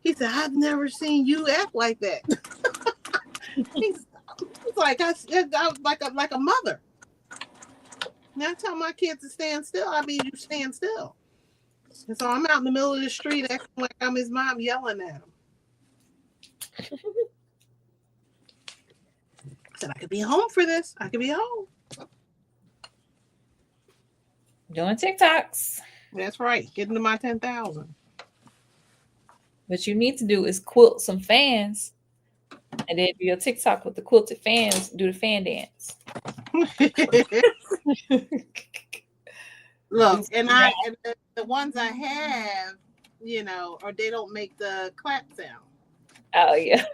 he said, I've never seen you act like that. He's like, I was like a mother. Now I tell my kids to stand still. I mean, you stand still. And so I'm out in the middle of the street acting like I'm his mom, yelling at him. I said, I could be home for this. I could be home. Doing TikToks. That's right. Getting to my 10,000. What you need to do is quilt some fans. And then do your TikTok with the quilted fans. Do the fan dance. Look, and the ones I have, or they don't make the clap sound. Oh, yeah.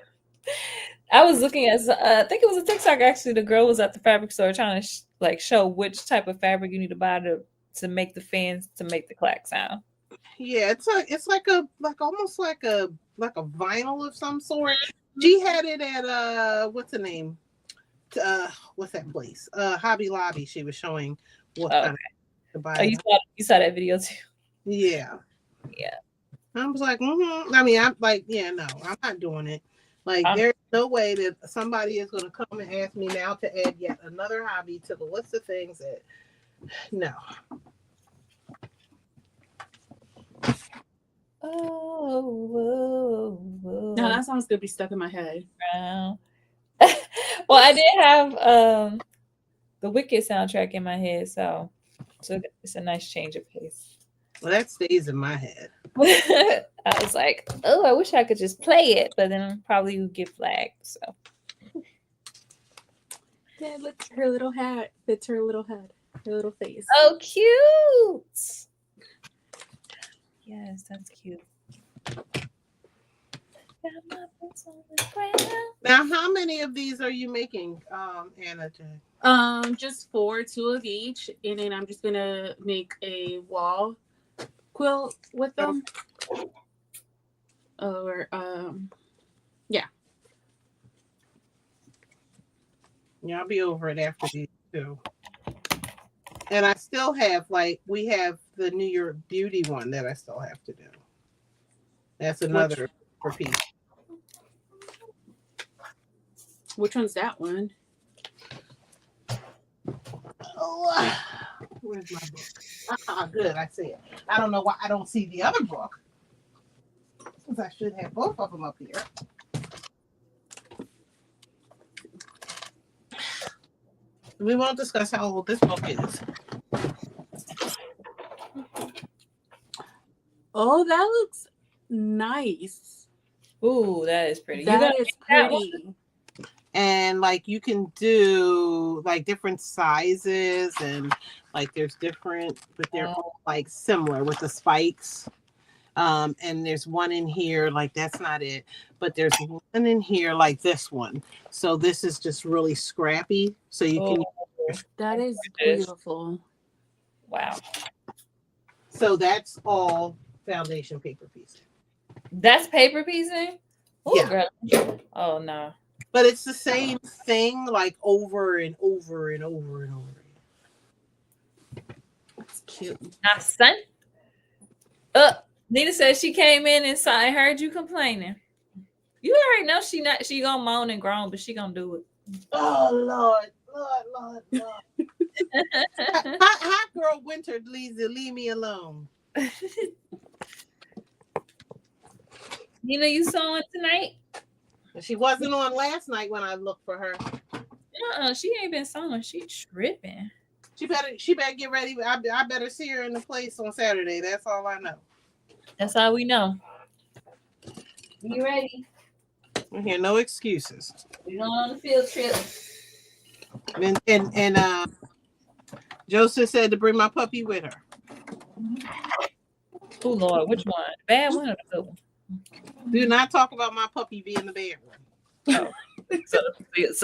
I was looking at, I think it was a TikTok actually. The girl was at the fabric store trying to show which type of fabric you need to buy to make the fans to make the clack sound. Yeah, it's like almost like a vinyl of some sort. She had it at what's the name? What's that place? Hobby Lobby. She was showing what kind to buy. Oh, you saw that video too? Yeah. Yeah. I was like, I mean, I'm like, yeah, no, I'm not doing it. Like, there's no way that somebody is going to come and ask me now to add yet another hobby to the list of things that, no. Oh, no, that song's going to be stuck in my head. Well, I did have the Wicked soundtrack in my head, so it's a nice change of pace. Well, that stays in my head. I was like, oh, I wish I could just play it, but then probably would get flagged. So, yeah, look, her little hat fits her little head, her little face. Oh, cute! Yes, that's cute. Now, how many of these are you making, Anna J? Just 4, 2 of each, and then I'm just gonna make a wall quilt with them. Or yeah. Yeah, I'll be over it after these two. And I still have, we have the New York Beauty one that I still have to do. That's another repeat. Which one's that one? Oh, where's my book? Good, I see it. I don't know why I don't see the other book. Since I should have both of them up here. We won't discuss how old this book is. Oh, that looks nice. Ooh, that is pretty. That is pretty. And like you can do like different sizes and like there's different, but they're all like similar with the spikes. And there's one in here, like that's not it, but there's one in here like this one. So this is just really scrappy. So you can. That is beautiful. Wow. So that's all foundation paper piece. That's paper piecing? Ooh, Yeah. Girl. Oh no. But it's the same thing like over and over and over and over. It's cute. Nice, son. Nita said she came in and saw I heard you complaining. You already know she gonna moan and groan, but she gonna do it. Oh Lord. Hot girl winter leave me alone. Nina, you sewing tonight? She wasn't on last night when I looked for her. She ain't been sewing. She tripping. She better get ready. I better see her in the place on Saturday. That's all I know. That's all we know. You ready? I hear no excuses. We're going on the field trip. And Joseph said to bring my puppy with her. Oh Lord, which one? The bad one or the good one? Do not talk about my puppy being the bad one. Oh, so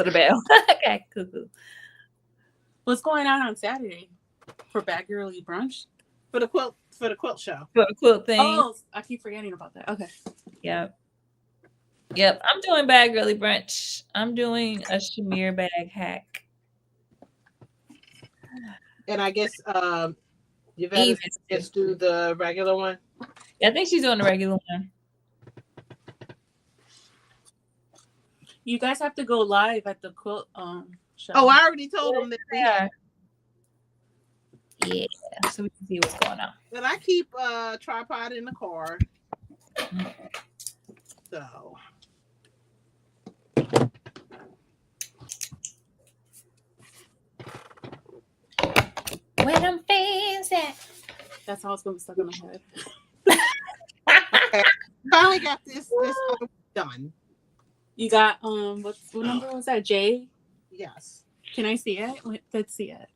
the bad one. Okay, cool. What's going on Saturday for Bad Girly Brunch? For the quilt show. For the quilt thing. Oh, I keep forgetting about that. Okay. Yep. I'm doing Bad Girly Brunch. I'm doing a Shamir bag hack. And I guess Yvette just do the regular one. Yeah, I think she's doing the regular one. You guys have to go live at the quilt show. Oh, I already told them that. Yeah, so we can see what's going on. But I keep a tripod in the car. So. Where them fans at? That's how it's going to be stuck in my head. Okay. Finally got this done. You got what number was that? J? Yes. Can I see it? Let's see it.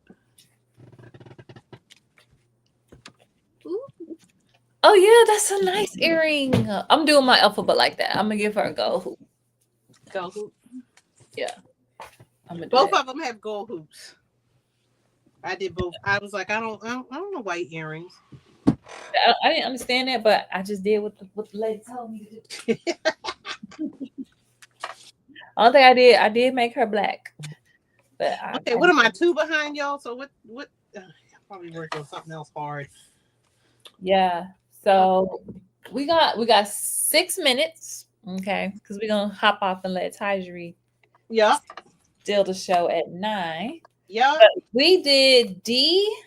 Ooh. Oh yeah, that's a nice earring. I'm doing my alphabet like that. I'm gonna give her a gold hoop. Gold hoop. Yeah. Both of them have gold hoops. I did both. I was like, I don't know white earrings. I didn't understand that, but I just did what the lady told me to do. Only thing I did make her black. But okay, what am I 2 behind y'all? So what? I'm probably working on something else hard. Yeah. So we got 6 minutes. Okay, because we're gonna hop off and let Tyjeri. Yeah. Still the show at 9. Yeah. We did D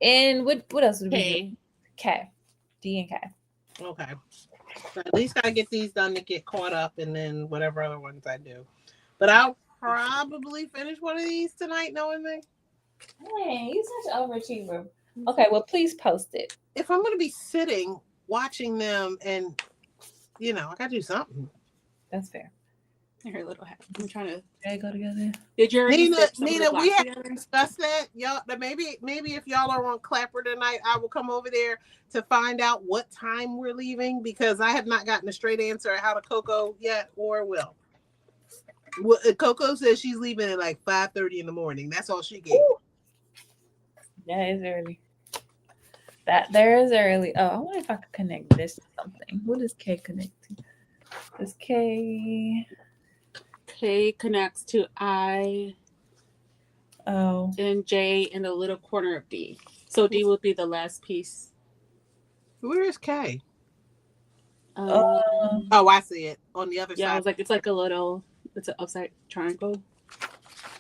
and what else did we do? K. D and K. Okay. So at least I get these done to get caught up and then whatever other ones I do. But I'll probably finish one of these tonight, knowing me. Hey, you're such an overachiever. Okay, well please post it. If I'm gonna be sitting watching them and I gotta do something. That's fair. Her little hat. I'm trying to. They go together. Did you already Nina, we have to discuss that. Y'all, maybe if y'all are on Clapper tonight, I will come over there to find out what time we're leaving because I have not gotten a straight answer how to Coco yet or will. Well, Coco says she's leaving at like 5:30 in the morning. That's all she gave. That is early. That there is early. Oh, I wonder if I could connect this to something. What does K connect to? Does K connects to I. Oh. And J in the little corner of D. So D will be the last piece. Where is K? Oh, I see it on the other side. Yeah, it's like a little It's an upside triangle.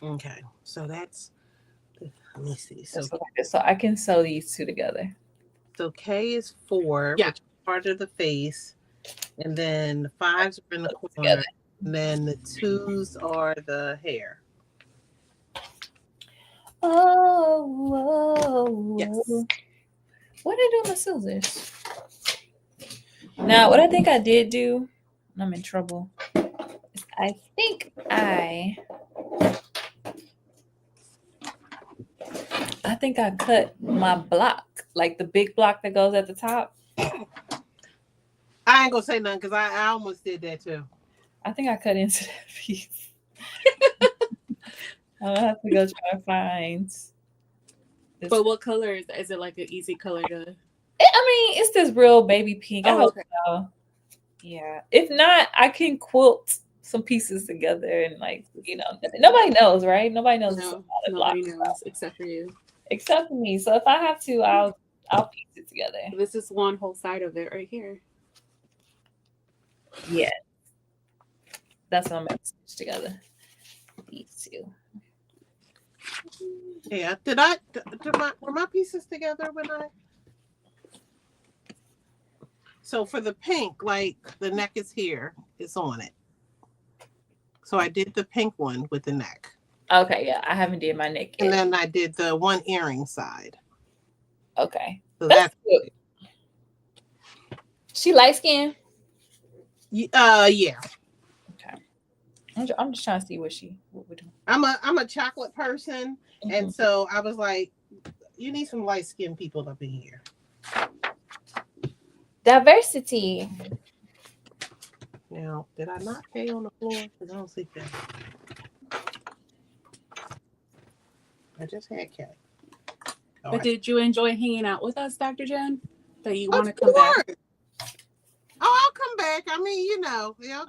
Okay, so that's, let me see. So So I can sew these two together. K is 4, Yeah. which is part of the face, and then the 5s are in the corner, Together. and then the 2s are the hair. Oh, Yes. what did I do with my scissors? Now, what I think I did do, I'm in trouble. I think I cut my block, like the big block that goes at the top. I ain't gonna say nothing because I almost did that too. I think I cut into that piece. I'll have to go try to find. But what color is that? Is it like an easy color to? I mean, it's this real baby pink. I hope okay. so. Yeah. If not, I can quilt some pieces together and nobody knows, right? Nobody knows. No, nobody knows except for you. Except for me. So if I have to, I'll piece it together. This is one whole side of it right here. Yeah. That's what I'm going to stitch together. These two. Yeah. Were my pieces together when I? So for the pink, like the neck is here, it's on it. So I did the pink one with the neck. Okay, yeah. I haven't did my neck yet. And then I did the one earring side. Okay. So that's good. She light skin? Yeah. Okay. I'm just trying to see what we're doing. I'm a chocolate person, and so I was like, you need some light skinned people up in here. Diversity. Now, did I not pay on the floor? Because I don't see that. I just had K. But did you enjoy hanging out with us, Dr. Jen? That you want to come back? Oh, I'll come back. I mean, y'all got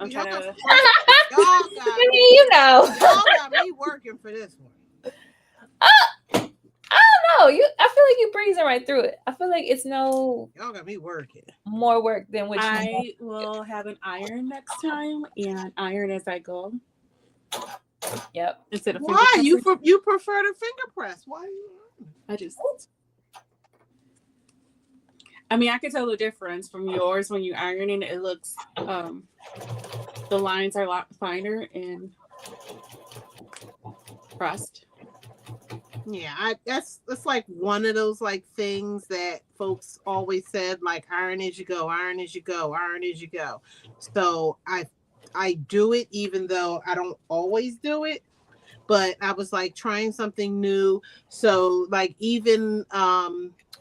me working for this one. I don't know. I feel like you breezing right through it. I feel like it's y'all got me working. More work than what I will have an iron next time and iron as I go. Yep. Instead of why you prefer to finger press? Why? I mean, I can tell the difference from yours when you ironing. It looks the lines are a lot finer and pressed. Yeah, that's like one of those like things that folks always said, like iron as you go, iron as you go, iron as you go. So I do it even though I don't always do it, but I was like trying something new. So like even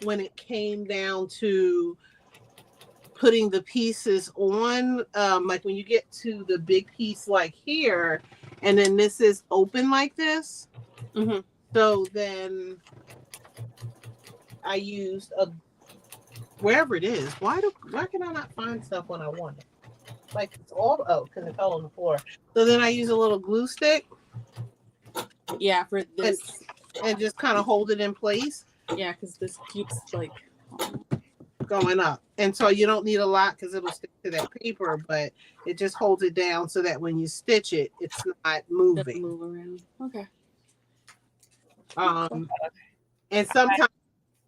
when it came down to putting the pieces on, like when you get to the big piece like here, and then this is open like this. Mm-hmm. So then I used wherever it is. Why can I not find stuff when I want it? Like it's all because it fell on the floor. So then I use a little glue stick. Yeah, for this. And just kind of hold it in place. Yeah, because this keeps like going up. And so you don't need a lot because it'll stick to that paper, but it just holds it down so that when you stitch it, it's not moving. Doesn't move around. Okay. And sometimes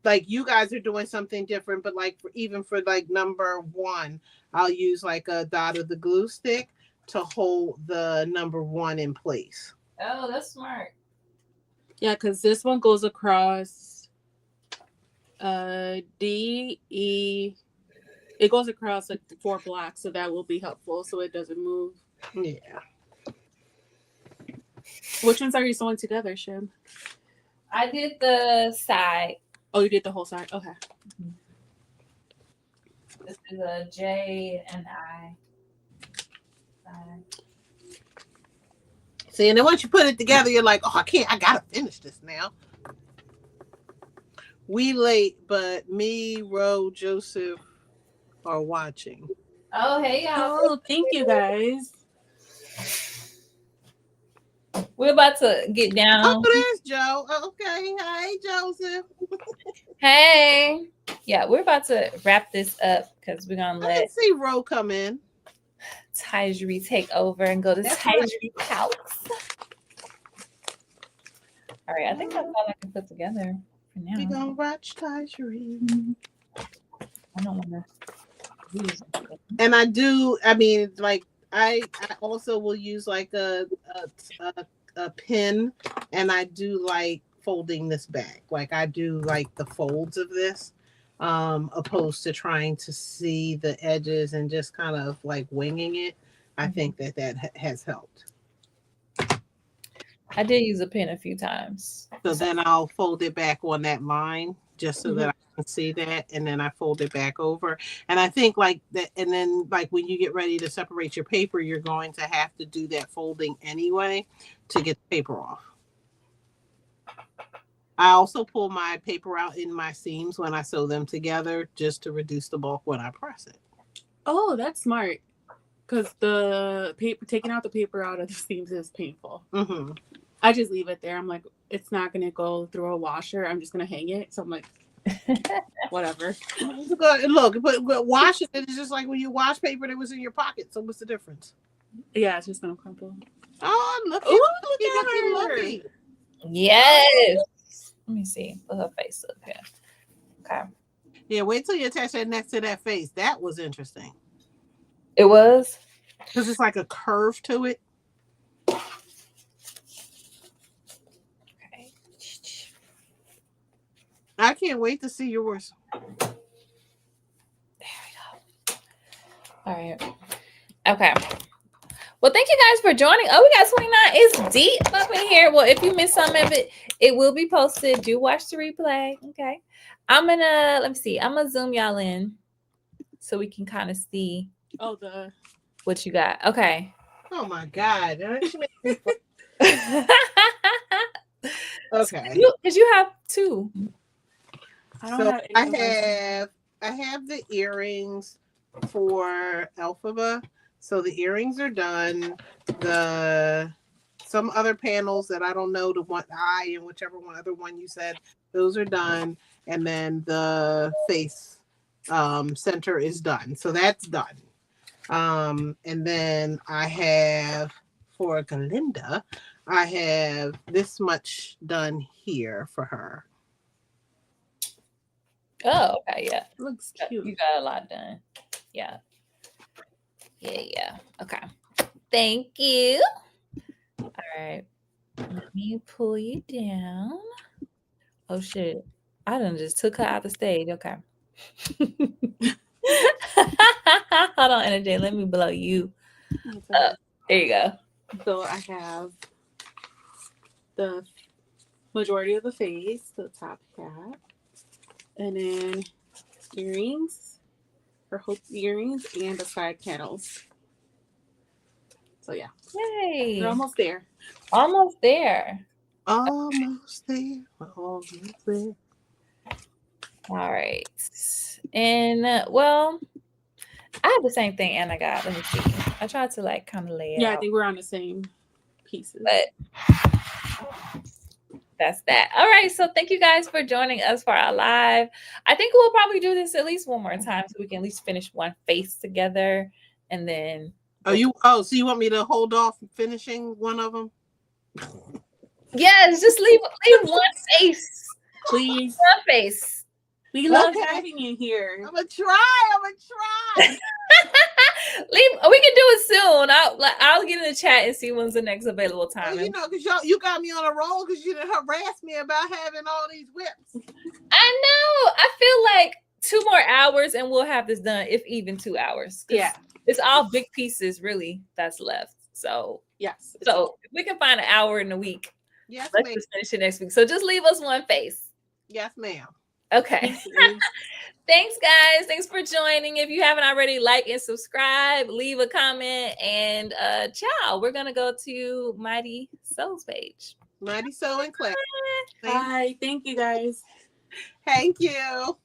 like you guys are doing something different, but like even for like number 1, I'll use like a dot of the glue stick to hold the number 1 in place. Oh, that's smart. Yeah, because this one goes across D, E. It goes across like 4 blocks, so that will be helpful so it doesn't move. Yeah. Which ones are you sewing together, Shim? I did the side. Oh, you did the whole side? Okay. This is a J and I side. See, and then once you put it together, you're like, oh, I gotta finish this now. We late, but me, Ro, Joseph are watching. Oh, hey, y'all. Oh, thank you, guys. We're about to get down. Oh, there's Joe. Okay. Hey, Joseph. Hey. Yeah, we're about to wrap this up because we're going to I didn't see Ro come in. Tyjri take over and go to Tyjri house. All right, I think that's all I can put together for now. We're gonna watch Tyjri. I don't want to use it. And I do. I mean, like I also will use like a pin, and I do like folding this back. Like I do like the folds of this, opposed to trying to see the edges and just kind of like winging it. I think that has helped. I did use a pin a few times. So then I'll fold it back on that line just so that I can see that, and then I fold it back over. And I think like that, and then like when you get ready to separate your paper, you're going to have to do that folding anyway to get the paper off. I also pull my paper out in my seams when I sew them together just to reduce the bulk when I press it. Oh, that's smart. Because the paper, taking out the paper out of the seams is painful. Mm-hmm. I just leave it there. I'm like, it's not going to go through a washer. I'm just going to hang it. So I'm like, whatever. Look, but washing it is just like when you wash paper that was in your pocket. So what's the difference? Yeah, it's just going to crumple. Oh, look at her. Yes. Let me see. Put her face up here. Okay. Yeah, wait till you attach that next to that face. That was interesting. It was? Because it's like a curve to it. Okay. I can't wait to see yours. There we go. All right. Okay. Well, thank you guys for joining. Oh, we got 29. It's deep up in here. Well, if you missed some of it, it will be posted. Do watch the replay. Okay. I'm going to, let me see. I'm going to zoom y'all in so we can kind of see what you got. Okay. Oh, my God. Okay. Because you have two. I have the earrings for Elphaba. So the earrings are done. Some other panels that I don't know, the one eye and whichever one other one you said, those are done. And then the face center is done. So that's done. And then I have for Galinda, I have this much done here for her. Oh, okay, yeah. Looks cute. You got a lot done. Yeah. Yeah. Okay. Thank you. All right. Let me pull you down. Oh, shit. I done just took her out the stage. Okay. Hold on, NJ. Let me blow you up. There you go. So I have the majority of the face, the top hat, and then earrings, her hope earrings, and the side panels. So yeah. Yay. We're almost there. Almost there. Almost there. Almost there. All right. And well, I have the same thing Anna got. Let me see. I tried to like kind of lay it out. I think we're on the same pieces. But that's that. All right. So thank you guys for joining us for our live. I think we'll probably do this at least one more time so we can at least finish one face together. And then so you want me to hold off finishing one of them? Yes, just leave one face. Please. One face. We love having you here. I'm gonna try. We can do it soon. I'll get in the chat and see when's the next available time. Well, because you got me on a roll because you didn't harass me about having all these whips. I know. I feel like 2 more hours and we'll have this done, if even 2 hours. Yeah. It's all big pieces really that's left. So yes. So if we can find an hour in a week. Yes, let's just finish it next week. So just leave us one face. Yes, ma'am. Okay. Thanks, guys. Thanks for joining. If you haven't already, like and subscribe, leave a comment, and ciao. We're gonna go to Mighty Sew's page. Mighty Sew and Clap. Bye. Thank you, guys. Thank you.